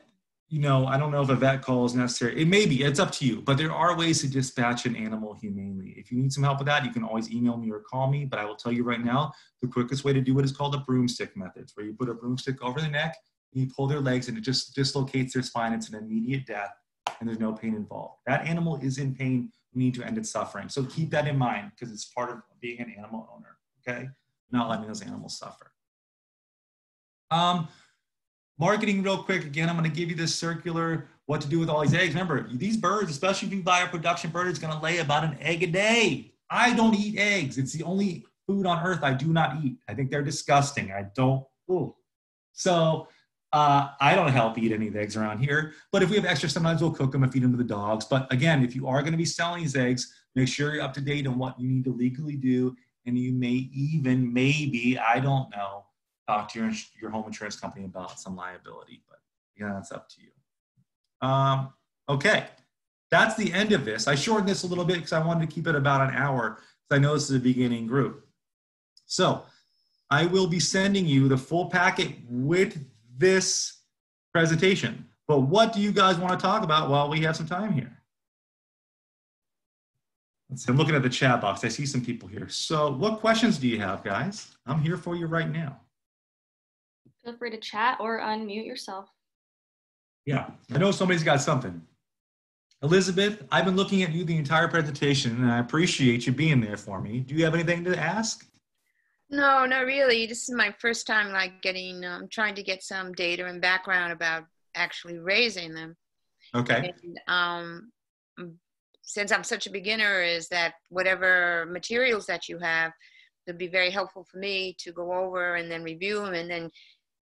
you know, I don't know if a vet call is necessary. It may be, it's up to you, but there are ways to dispatch an animal humanely. If you need some help with that, you can always email me or call me, but I will tell you right now, the quickest way to do it is called a broomstick method, where you put a broomstick over the neck, and you pull their legs, and it just dislocates their spine. It's an immediate death, and there's no pain involved. That animal is in pain. We need to end its suffering. So keep that in mind, because it's part of being an animal owner, okay? Not letting those animals suffer. Marketing real quick. Again, I'm going to give you this circular, what to do with all these eggs. Remember, these birds, especially if you buy a production bird, it's going to lay about an egg a day. I don't eat eggs. It's the only food on earth I do not eat. I think they're disgusting. I don't. Ooh. So I don't help eat any of the eggs around here. But if we have extra, sometimes we'll cook them and feed them to the dogs. But again, if you are going to be selling these eggs, make sure you're up to date on what you need to legally do. And you may even, maybe, I don't know, talk to your home insurance company about some liability, but again, that's up to you. Okay, that's the end of this. I shortened this a little bit because I wanted to keep it about an hour, because I know this is a beginning group. So I will be sending you the full packet with this presentation. But what do you guys want to talk about while we have some time here? Let's see, I'm looking at the chat box. I see some people here. So what questions do you have, guys? I'm here for you right now. Feel free to chat or unmute yourself. Yeah, I know somebody's got something. Elizabeth, I've been looking at you the entire presentation, and I appreciate you being there for me. Do you have anything to ask? No, not really. This is my first time like getting, trying to get some data and background about actually raising them. Okay. And, since I'm such a beginner, is that whatever materials that you have, it'd be very helpful for me to go over and then review them. And then,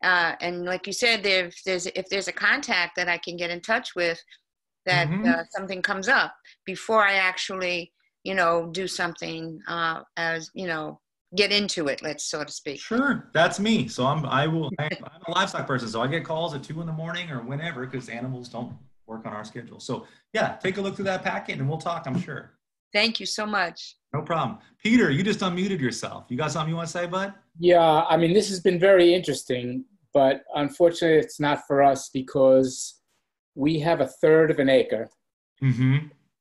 and like you said, if there's a contact that I can get in touch with, that something comes up before I actually, you know, do something as, you know, get into it, let's so to speak. Sure, that's me. So I'm a livestock person, so I get calls at 2 in the morning or whenever, because animals don't work on our schedule. So yeah, take a look through that packet and we'll talk, I'm sure. Thank you so much. No problem. Peter, you just unmuted yourself. You got something you want to say, bud? Yeah, I mean, this has been very interesting, but unfortunately it's not for us because we have 1/3 of an acre.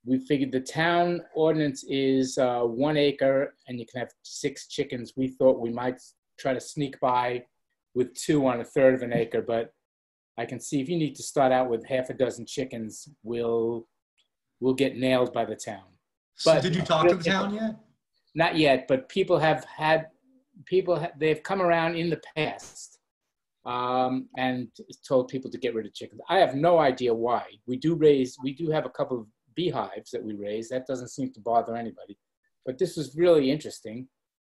we figured the town ordinance is 1 acre and you can have 6 chickens. We thought we might try to sneak by with 2 on 1/3 of an acre, but I can see if you need to start out with half a dozen chickens, we'll get nailed by the town. So But did you talk to the town yet? not yet, but people have had, they've come around in the past and told people to get rid of chickens. I have no idea why. We do have a couple of beehives that we raise. That doesn't seem to bother anybody. But this was really interesting.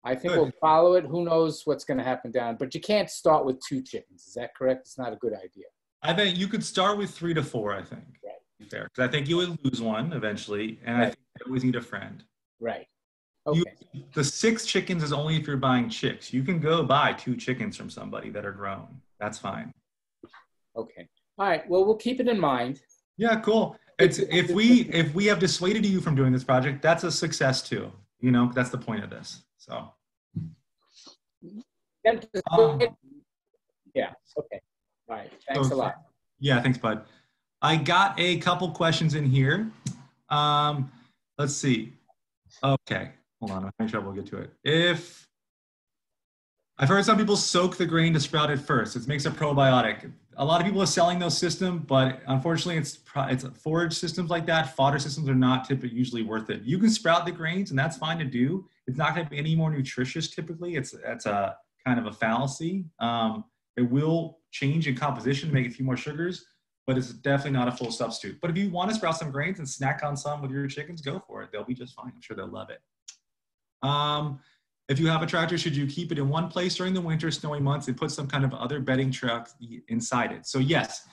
I think we'll follow it. Who knows what's going to happen down. But you can't start with 2 chickens. Is that correct? It's not a good idea. I think you could start with 3 to 4, I think. Right. Fair. Because I think you would lose one eventually. And I think you always need a friend. Right. Okay. The 6 chickens is only if you're buying chicks. You can go buy 2 chickens from somebody that are grown. That's fine. Okay. All right. Well, we'll keep it in mind. Yeah, cool. It's if we have dissuaded you from doing this project, that's a success too. You know, that's the point of this. So. Yeah. Okay. All right. Thanks a lot. Yeah. Thanks, bud. I got a couple questions in here. Let's see. Okay. Hold on. I'm having trouble to get to it. I've heard some people soak the grain to sprout it first. It makes a probiotic. A lot of people are selling those systems, but unfortunately it's forage systems like that. Fodder systems are not usually worth it. You can sprout the grains and that's fine to do. It's not going to be any more nutritious typically. It's a kind of a fallacy. It will change in composition to make a few more sugars, but it's definitely not a full substitute. But if you want to sprout some grains and snack on some with your chickens, go for it. They'll be just fine. I'm sure they'll love it. If you have a tractor, should you keep it in one place during the winter, snowy months, and put some kind of other bedding truck inside it? So yes,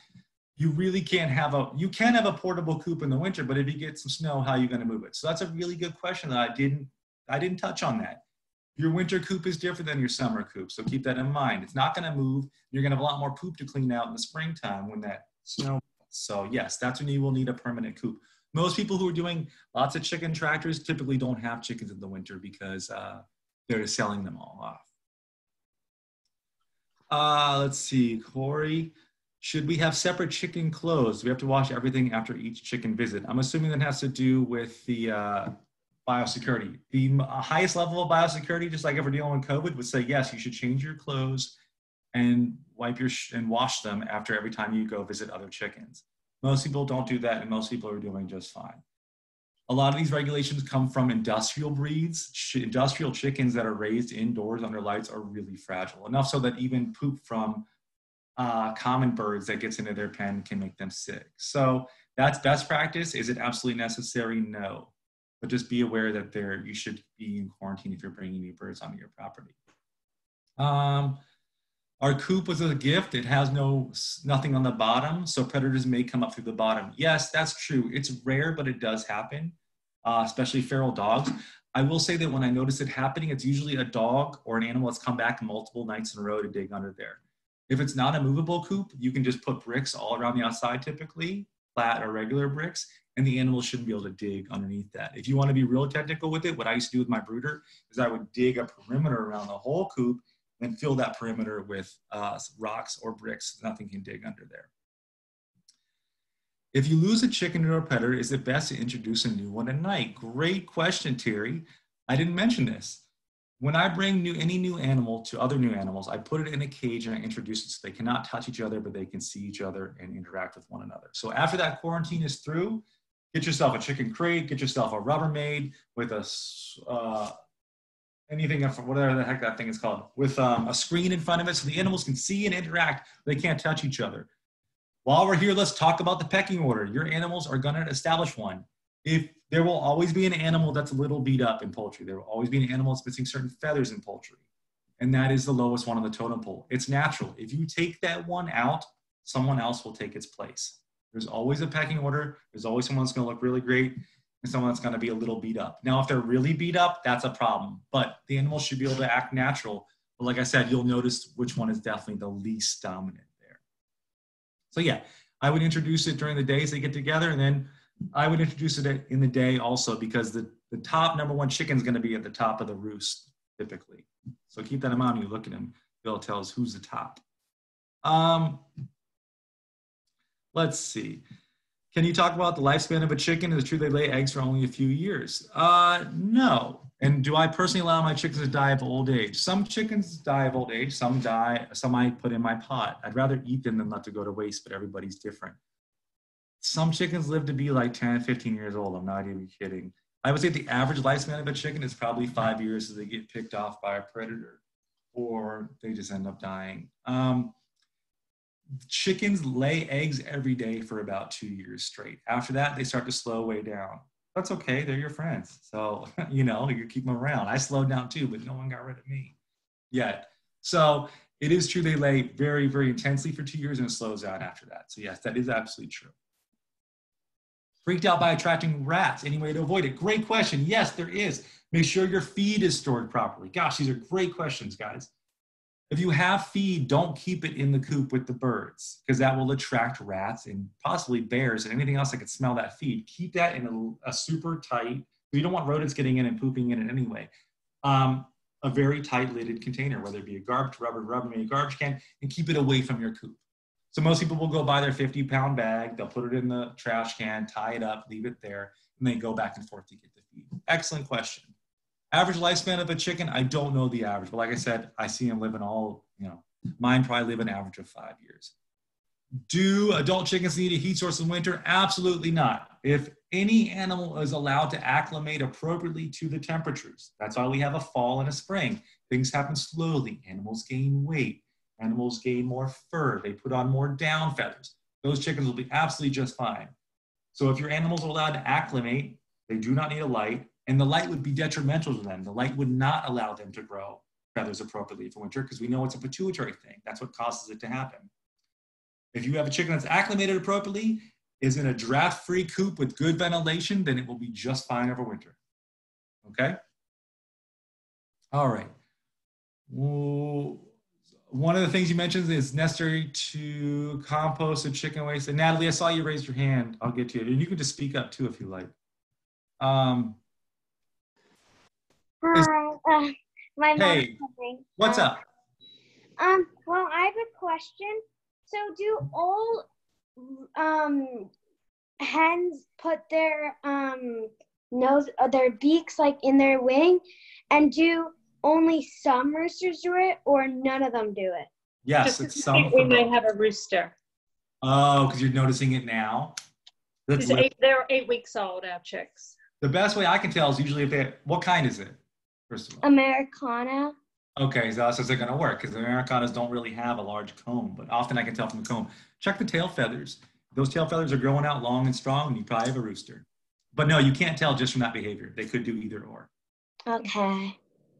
you really can't have you can have a portable coop in the winter, but if you get some snow, how are you going to move it? So that's a really good question that I didn't touch on that. Your winter coop is different than your summer coop, so keep that in mind. It's not going to move. You're going to have a lot more poop to clean out in the springtime when that snow. So yes, that's when you will need a permanent coop. Most people who are doing lots of chicken tractors typically don't have chickens in the winter because they're selling them all off. Let's see, Corey. Should we have separate chicken clothes? Do we have to wash everything after each chicken visit? I'm assuming that has to do with the biosecurity. The highest level of biosecurity, just like if we're dealing with COVID, would say, yes, you should change your clothes and wipe and wash them after every time you go visit other chickens. Most people don't do that, and most people are doing just fine. A lot of these regulations come from industrial breeds. Industrial chickens that are raised indoors under lights are really fragile, enough so that even poop from common birds that gets into their pen can make them sick. So that's best practice. Is it absolutely necessary? No. But just be aware that you should be in quarantine if you're bringing new birds onto your property. Our coop was a gift. It has nothing on the bottom, so predators may come up through the bottom. Yes, that's true. It's rare, but it does happen, especially feral dogs. I will say that when I notice it happening, it's usually a dog or an animal that's come back multiple nights in a row to dig under there. If it's not a movable coop, you can just put bricks all around the outside typically, flat or regular bricks, and the animal shouldn't be able to dig underneath that. If you want to be real technical with it, what I used to do with my brooder is I would dig a perimeter around the whole coop and fill that perimeter with rocks or bricks. Nothing can dig under there. If you lose a chicken to a predator, is it best to introduce a new one at night? Great question, Terry. I didn't mention this. When I bring any new animal to other new animals, I put it in a cage and I introduce it so they cannot touch each other, but they can see each other and interact with one another. So after that quarantine is through, get yourself a chicken crate, get yourself a Rubbermaid with anything, whatever the heck that thing is called, with a screen in front of it so the animals can see and interact, but they can't touch each other. While we're here, let's talk about the pecking order. Your animals are going to establish one. There will always be an animal that's a little beat up in poultry. There will always be an animal that's missing certain feathers in poultry. And that is the lowest one on the totem pole. It's natural. If you take that one out, someone else will take its place. There's always a pecking order. There's always someone that's going to look really great and someone that's going to be a little beat up. Now, if they're really beat up, that's a problem. But the animal should be able to act natural. But like I said, you'll notice which one is definitely the least dominant there. So yeah, I would introduce it during the days they get together, and then I would introduce it in the day also, because the top number one chicken is going to be at the top of the roost typically. So keep that in mind when you look at him. It'll tell us who's the top. Let's see. Can you talk about the lifespan of a chicken? Is it true they lay eggs for only a few years? No. And do I personally allow my chickens to die of old age? Some chickens die of old age. Some die. Some I put in my pot. I'd rather eat them than let them go to waste, but everybody's different. Some chickens live to be like 10, 15 years old. I'm not even kidding. I would say the average lifespan of a chicken is probably 5 years as they get picked off by a predator or they just end up dying. Chickens lay eggs every day for about 2 years straight. After that, they start to slow way down. That's okay. They're your friends. So, you keep them around. I slowed down too, but no one got rid of me yet. So it is true they lay very, very intensely for 2 years and it slows down after that. So yes, that is absolutely true. Freaked out by attracting rats. Any way to avoid it? Great question. Yes, there is. Make sure your feed is stored properly. Gosh, these are great questions, guys. If you have feed, don't keep it in the coop with the birds because that will attract rats and possibly bears and anything else that could smell that feed. Keep that in a super tight, you don't want rodents getting in and pooping in it anyway. A very tight lidded container, whether it be a Rubbermaid garbage can, and keep it away from your coop. So most people will go buy their 50-pound bag, they'll put it in the trash can, tie it up, leave it there, and then go back and forth to get the feed. Excellent question. Average lifespan of a chicken, I don't know the average, but like I said, I see them living mine probably live an average of 5 years. Do adult chickens need a heat source in winter? Absolutely not. If any animal is allowed to acclimate appropriately to the temperatures, that's why we have a fall and a spring. Things happen slowly. Animals gain weight. Animals gain more fur. They put on more down feathers. Those chickens will be absolutely just fine. So if your animals are allowed to acclimate, they do not need a light, and the light would be detrimental to them. The light would not allow them to grow feathers appropriately for winter because we know it's a pituitary thing. That's what causes it to happen. If you have a chicken that's acclimated appropriately, is in a draft-free coop with good ventilation, then it will be just fine over winter. Okay? All right. One of the things you mentioned is necessary to compost the chicken waste. And Natalie, I saw you raise your hand. I'll get to you. And you can just speak up too if you like. Hi, my mom's coming. What's up? Well, I have a question. So do all hens put their their beaks like in their wing, and do only some roosters do it, or none of them do it? Yes, it's some. We might have a rooster. Oh, because you're noticing it now. They're 8 weeks old, our chicks. The best way I can tell is usually if they. What kind is it? First of all, Americana. Okay, so that's going to work because the Americanas don't really have a large comb, but often I can tell from the comb. Check the tail feathers. Those tail feathers are growing out long and strong, and you probably have a rooster. But no, you can't tell just from that behavior. They could do either or. Okay.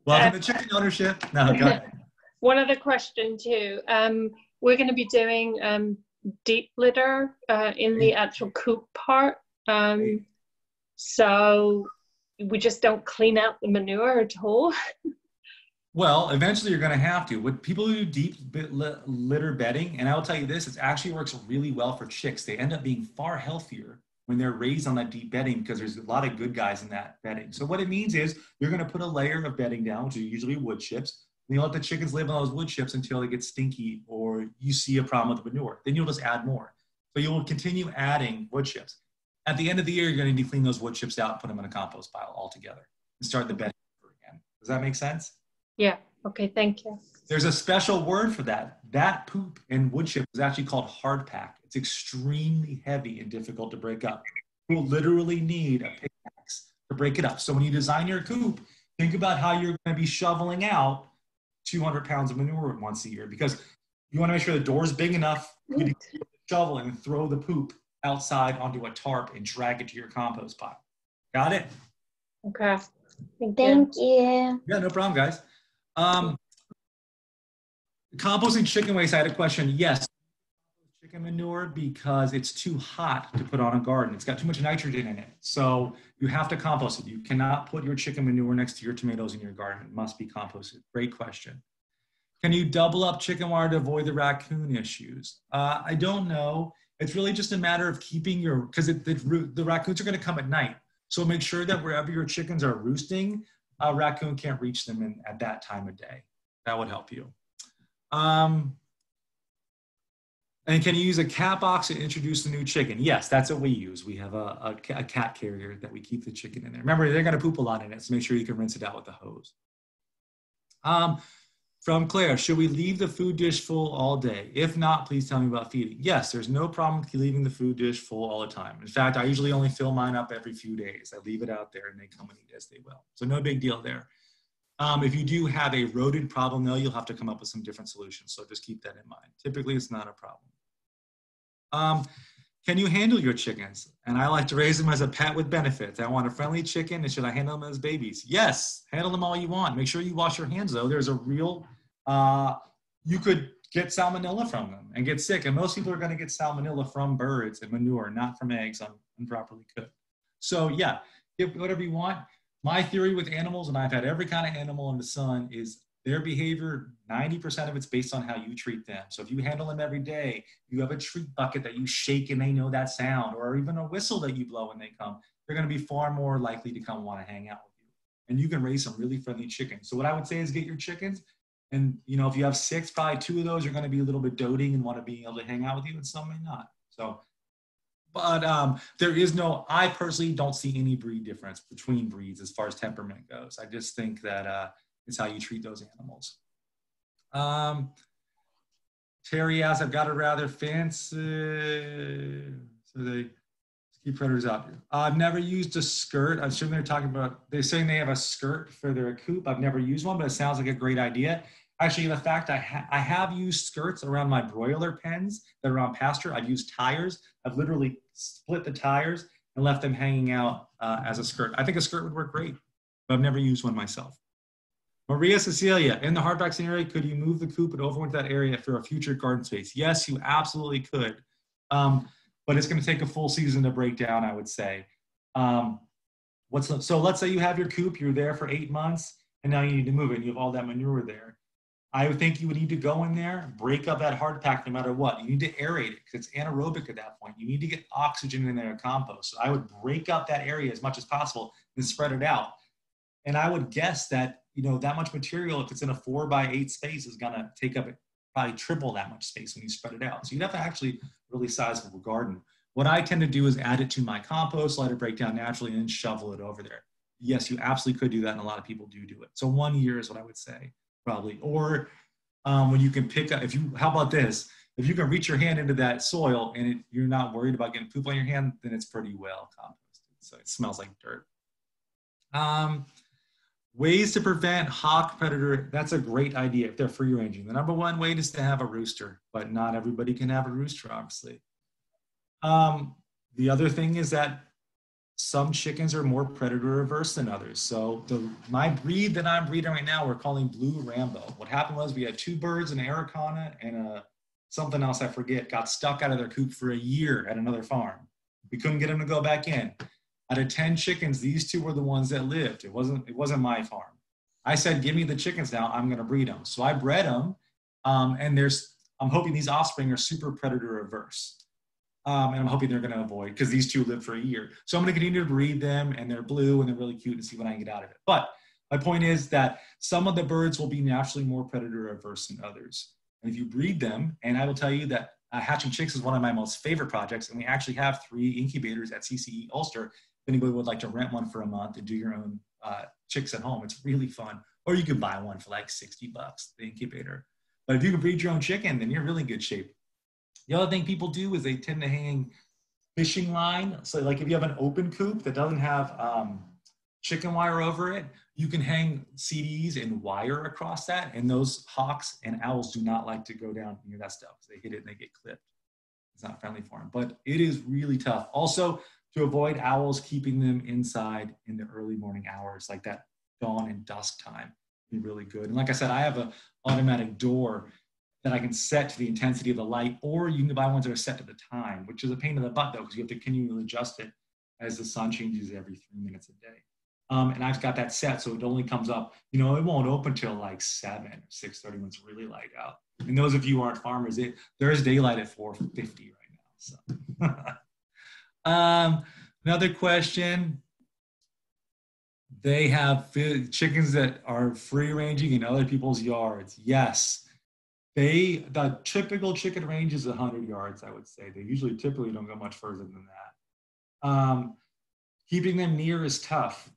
Welcome to chicken ownership. No, go ahead. One other question too. We're going to be doing deep litter in the actual coop part. So we just don't clean out the manure at all. Well, eventually you're going to have to. With people who do deep litter bedding, and I will tell you this, it actually works really well for chicks. They end up being far healthier when they're raised on that deep bedding because there's a lot of good guys in that bedding. So what it means is you're going to put a layer of bedding down, which are usually wood chips, and you let the chickens live on those wood chips until they get stinky or you see a problem with the manure. Then you'll just add more. So you will continue adding wood chips. At the end of the year, you're going to need to clean those wood chips out and put them in a compost pile altogether and start the bedding over again. Does that make sense? Yeah. Okay. Thank you. There's a special word for that. That poop and wood chip is actually called hard pack. It's extremely heavy and difficult to break up. You will literally need a pickaxe to break it up. So when you design your coop, think about how you're going to be shoveling out 200 pounds of manure once a year because you want to make sure the door is big enough for you to get the shovel and throw the poop outside onto a tarp and drag it to your compost pile. Got it? Okay. Thank you. Yeah, no problem, guys. Composting chicken waste, I had a question. Yes, chicken manure because it's too hot to put on a garden. It's got too much nitrogen in it. So you have to compost it. You cannot put your chicken manure next to your tomatoes in your garden. It must be composted. Great question. Can you double up chicken wire to avoid the raccoon issues? I don't know. It's really just a matter of keeping because the raccoons are going to come at night. So make sure that wherever your chickens are roosting, a raccoon can't reach them at that time of day. That would help you. And can you use a cat box to introduce the new chicken? Yes, that's what we use. We have a cat carrier that we keep the chicken in there. Remember, they're going to poop a lot in it, so make sure you can rinse it out with a hose. From Claire, should we leave the food dish full all day? If not, please tell me about feeding. Yes, there's no problem with leaving the food dish full all the time. In fact, I usually only fill mine up every few days. I leave it out there and they come and eat as they will. So no big deal there. If you do have a rodent problem though, you'll have to come up with some different solutions. So just keep that in mind. Typically, it's not a problem. Can you handle your chickens? And I like to raise them as a pet with benefits. I want a friendly chicken, and should I handle them as babies? Yes, handle them all you want. Make sure you wash your hands though. There's a real, you could get salmonella from them and get sick. And most people are gonna get salmonella from birds and manure, not from eggs improperly cooked. So yeah, give whatever you want. My theory with animals, and I've had every kind of animal in the sun, is their behavior, 90% of it's based on how you treat them. So if you handle them every day, you have a treat bucket that you shake and they know that sound, or even a whistle that you blow when they come, they're gonna be far more likely to come want to hang out with you. And you can raise some really friendly chickens. So what I would say is get your chickens, and if you have 6, probably 2 of those are gonna be a little bit doting and wanna be able to hang out with you, and some may not. So, but there is no, I personally don't see any breed difference between breeds as far as temperament goes. I just think that, it's how you treat those animals. Terry asks, I've got a rather fancy, so they keep predators out. I've never used a skirt. I'm sure they're talking about, they're saying they have a skirt for their coop. I've never used one, but it sounds like a great idea. Actually, in fact, I have used skirts around my broiler pens that are on pasture. I've used tires. I've literally split the tires and left them hanging out as a skirt. I think a skirt would work great, but I've never used one myself. Maria Cecilia, in the hardback scenario, could you move the coop and over into that area for a future garden space? Yes, you absolutely could. But it's going to take a full season to break down, I would say. So let's say you have your coop, you're there for 8 months, and now you need to move it, and you have all that manure there. I would think you would need to go in there, break up that hard pack no matter what. You need to aerate it because it's anaerobic at that point. You need to get oxygen in there to compost. So I would break up that area as much as possible and spread it out. And I would guess that, that much material, if it's in a 4x8 space, is gonna take up probably triple that much space when you spread it out. So you'd have to actually really sizable garden. What I tend to do is add it to my compost, let it break down naturally, and then shovel it over there. Yes, you absolutely could do that, and a lot of people do it. So 1 year is what I would say, probably. Or when you can pick up, how about this? If you can reach your hand into that soil and you're not worried about getting poop on your hand, then it's pretty well composted. So it smells like dirt. Ways to prevent hawk predator. That's a great idea if they're free ranging. The number one way is to have a rooster, but not everybody can have a rooster, obviously. The other thing is that some chickens are more predator averse than others. So my breed that I'm breeding right now, we're calling Blue Rambo. What happened was we had 2 birds, an Araucana and something else I forget, got stuck out of their coop for a year at another farm. We couldn't get them to go back in. Out of 10 chickens, these 2 were the ones that lived. It wasn't my farm. I said, give me the chickens now, I'm gonna breed them. So I bred them, and I'm hoping these offspring are super predator averse. And I'm hoping they're gonna avoid, because these 2 lived for a year. So I'm gonna continue to breed them, and they're blue, and they're really cute, and see what I can get out of it. But my point is that some of the birds will be naturally more predator averse than others. And if you breed them, and I will tell you that hatching chicks is one of my most favorite projects, and we actually have 3 incubators at CCE Ulster. If anybody would like to rent one for a month and do your own chicks at home, it's really fun. Or you could buy one for like $60, the incubator. But if you can breed your own chicken, then you're really in good shape. The other thing people do is they tend to hang fishing line. So like if you have an open coop that doesn't have chicken wire over it, you can hang CDs and wire across that. And those hawks and owls do not like to go down near that stuff. They hit it and they get clipped. It's not friendly for them, but it is really tough. Also, to avoid owls, keeping them inside in the early morning hours, like that dawn and dusk time, be really good. And like I said, I have an automatic door that I can set to the intensity of the light, or you can buy ones that are set to the time, which is a pain in the butt though, because you have to continually adjust it as the sun changes every 3 minutes a day. And I've got that set, so it only comes up, it won't open till like 7 or 6:30 when it's really light out. And those of you who aren't farmers, there's daylight at 4:50 right now, so. Another question. They have chickens that are free ranging in other people's yards. Yes. The typical chicken range is 100 yards, I would say. They usually typically don't go much further than that. Keeping them near is tough.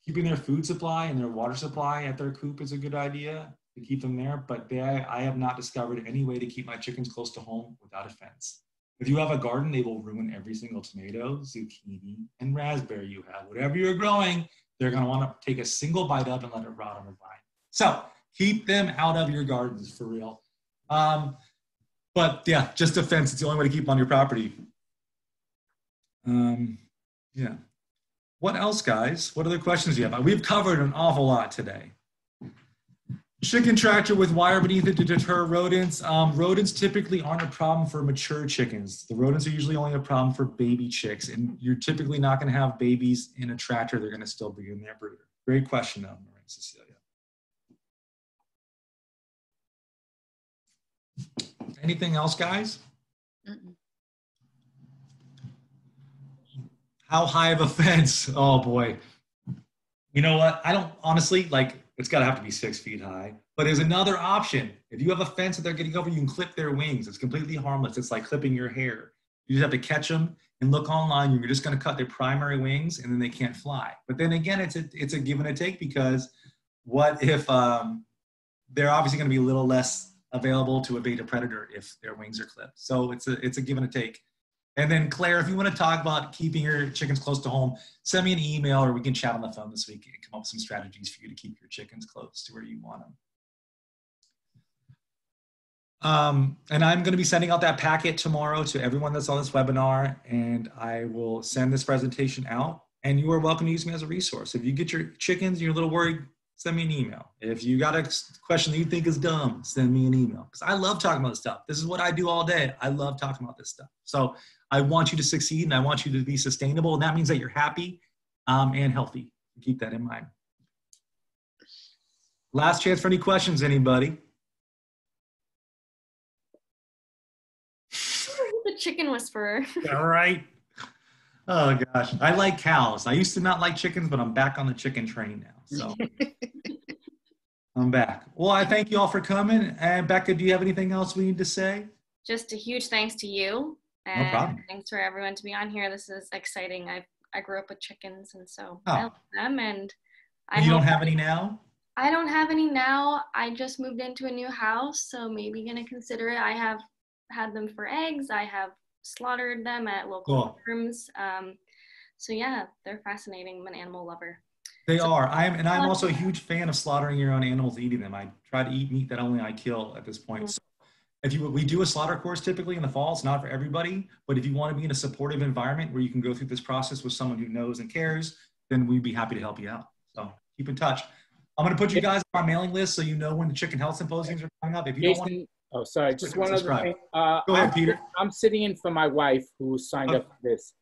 Keeping their food supply and their water supply at their coop is a good idea to keep them there, but I have not discovered any way to keep my chickens close to home without a fence. If you have a garden, they will ruin every single tomato, zucchini, and raspberry you have. Whatever you're growing, they're gonna wanna take a single bite of and let it rot on the vine. So keep them out of your gardens for real. But yeah, just a fence, it's the only way to keep them on your property. Yeah. What else, guys? What other questions do you have? We've covered an awful lot today. Chicken tractor with wire beneath it to deter rodents. Rodents typically aren't a problem for mature chickens. The rodents are usually only a problem for baby chicks, and you're typically not going to have babies in a tractor. They're going to still be in their brooder. Great question, though, Maria Cecilia. Anything else, guys? Mm-mm. How high of a fence? Oh boy. You know what? I don't honestly, like, it's gotta have to be 6 feet high, but there's another option. If you have a fence that they're getting over, you can clip their wings. It's completely harmless. It's like clipping your hair. You just have to catch them and look online. You're just gonna cut their primary wings and then they can't fly. But then again, it's a give and a take, because what if they're obviously gonna be a little less available to evade a predator if their wings are clipped. So it's a give and a take. And then Claire, if you want to talk about keeping your chickens close to home, send me an email or we can chat on the phone this week and come up with some strategies for you to keep your chickens close to where you want them. And I'm going to be sending out that packet tomorrow to everyone that's on this webinar, and I will send this presentation out, and you are welcome to use me as a resource. If you get your chickens and you're a little worried, send me an email. If you got a question that you think is dumb, send me an email, because I love talking about this stuff. This is what I do all day. I love talking about this stuff. So I want you to succeed, and I want you to be sustainable, and that means that you're happy and healthy. Keep that in mind. Last chance for any questions, anybody? The chicken whisperer. All right. Oh gosh, I like cows. I used to not like chickens, but I'm back on the chicken train now. So I'm back. Well, I thank you all for coming. And Becca, do you have anything else we need to say? Just a huge thanks to you. And no problem. Thanks for everyone to be on here. This is exciting. I grew up with chickens, and so I love them. And you don't have any now? I don't have any now. I just moved into a new house, so maybe gonna consider it. I have had them for eggs. I have slaughtered them at local farms. So yeah, they're fascinating. I'm an animal lover. They are. I'm also a huge fan of slaughtering your own animals and eating them. I try to eat meat that only I kill at this point. So we do a slaughter course typically in the fall. It's not for everybody, but if you want to be in a supportive environment where you can go through this process with someone who knows and cares, then we'd be happy to help you out. So keep in touch. I'm going to put you guys on my mailing list so you know when the chicken health symposiums are coming up. If you don't want oh, sorry, just one other thing. Go ahead, Peter. I'm sitting in for my wife who signed up for this.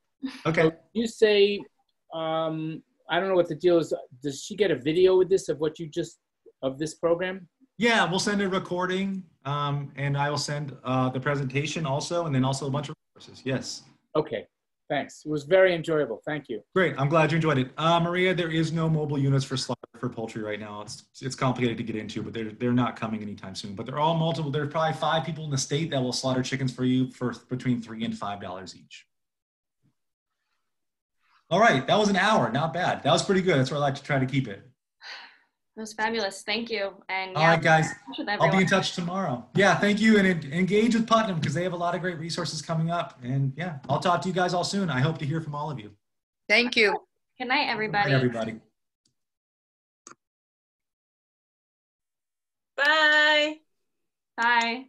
Okay. So you say, I don't know what the deal is. Does she get a video with this of what you just, of this program? Yeah, we'll send a recording and I will send the presentation also, and then also a bunch of resources. Yes. Okay, thanks. It was very enjoyable. Thank you. Great, I'm glad you enjoyed it. Maria, there is no mobile units for slaughter for poultry right now. It's complicated to get into, but they're not coming anytime soon. But they're all multiple. There's probably 5 people in the state that will slaughter chickens for you for between $3 and $5 each. All right, that was an hour. Not bad. That was pretty good. That's where I like to try to keep it. That was fabulous. Thank you. And yeah, all right, guys, I'll be in touch tomorrow. Yeah, thank you. And engage with Putnam because they have a lot of great resources coming up. And yeah, I'll talk to you guys all soon. I hope to hear from all of you. Thank you. Good night, everybody. Good night, everybody. Bye. Bye.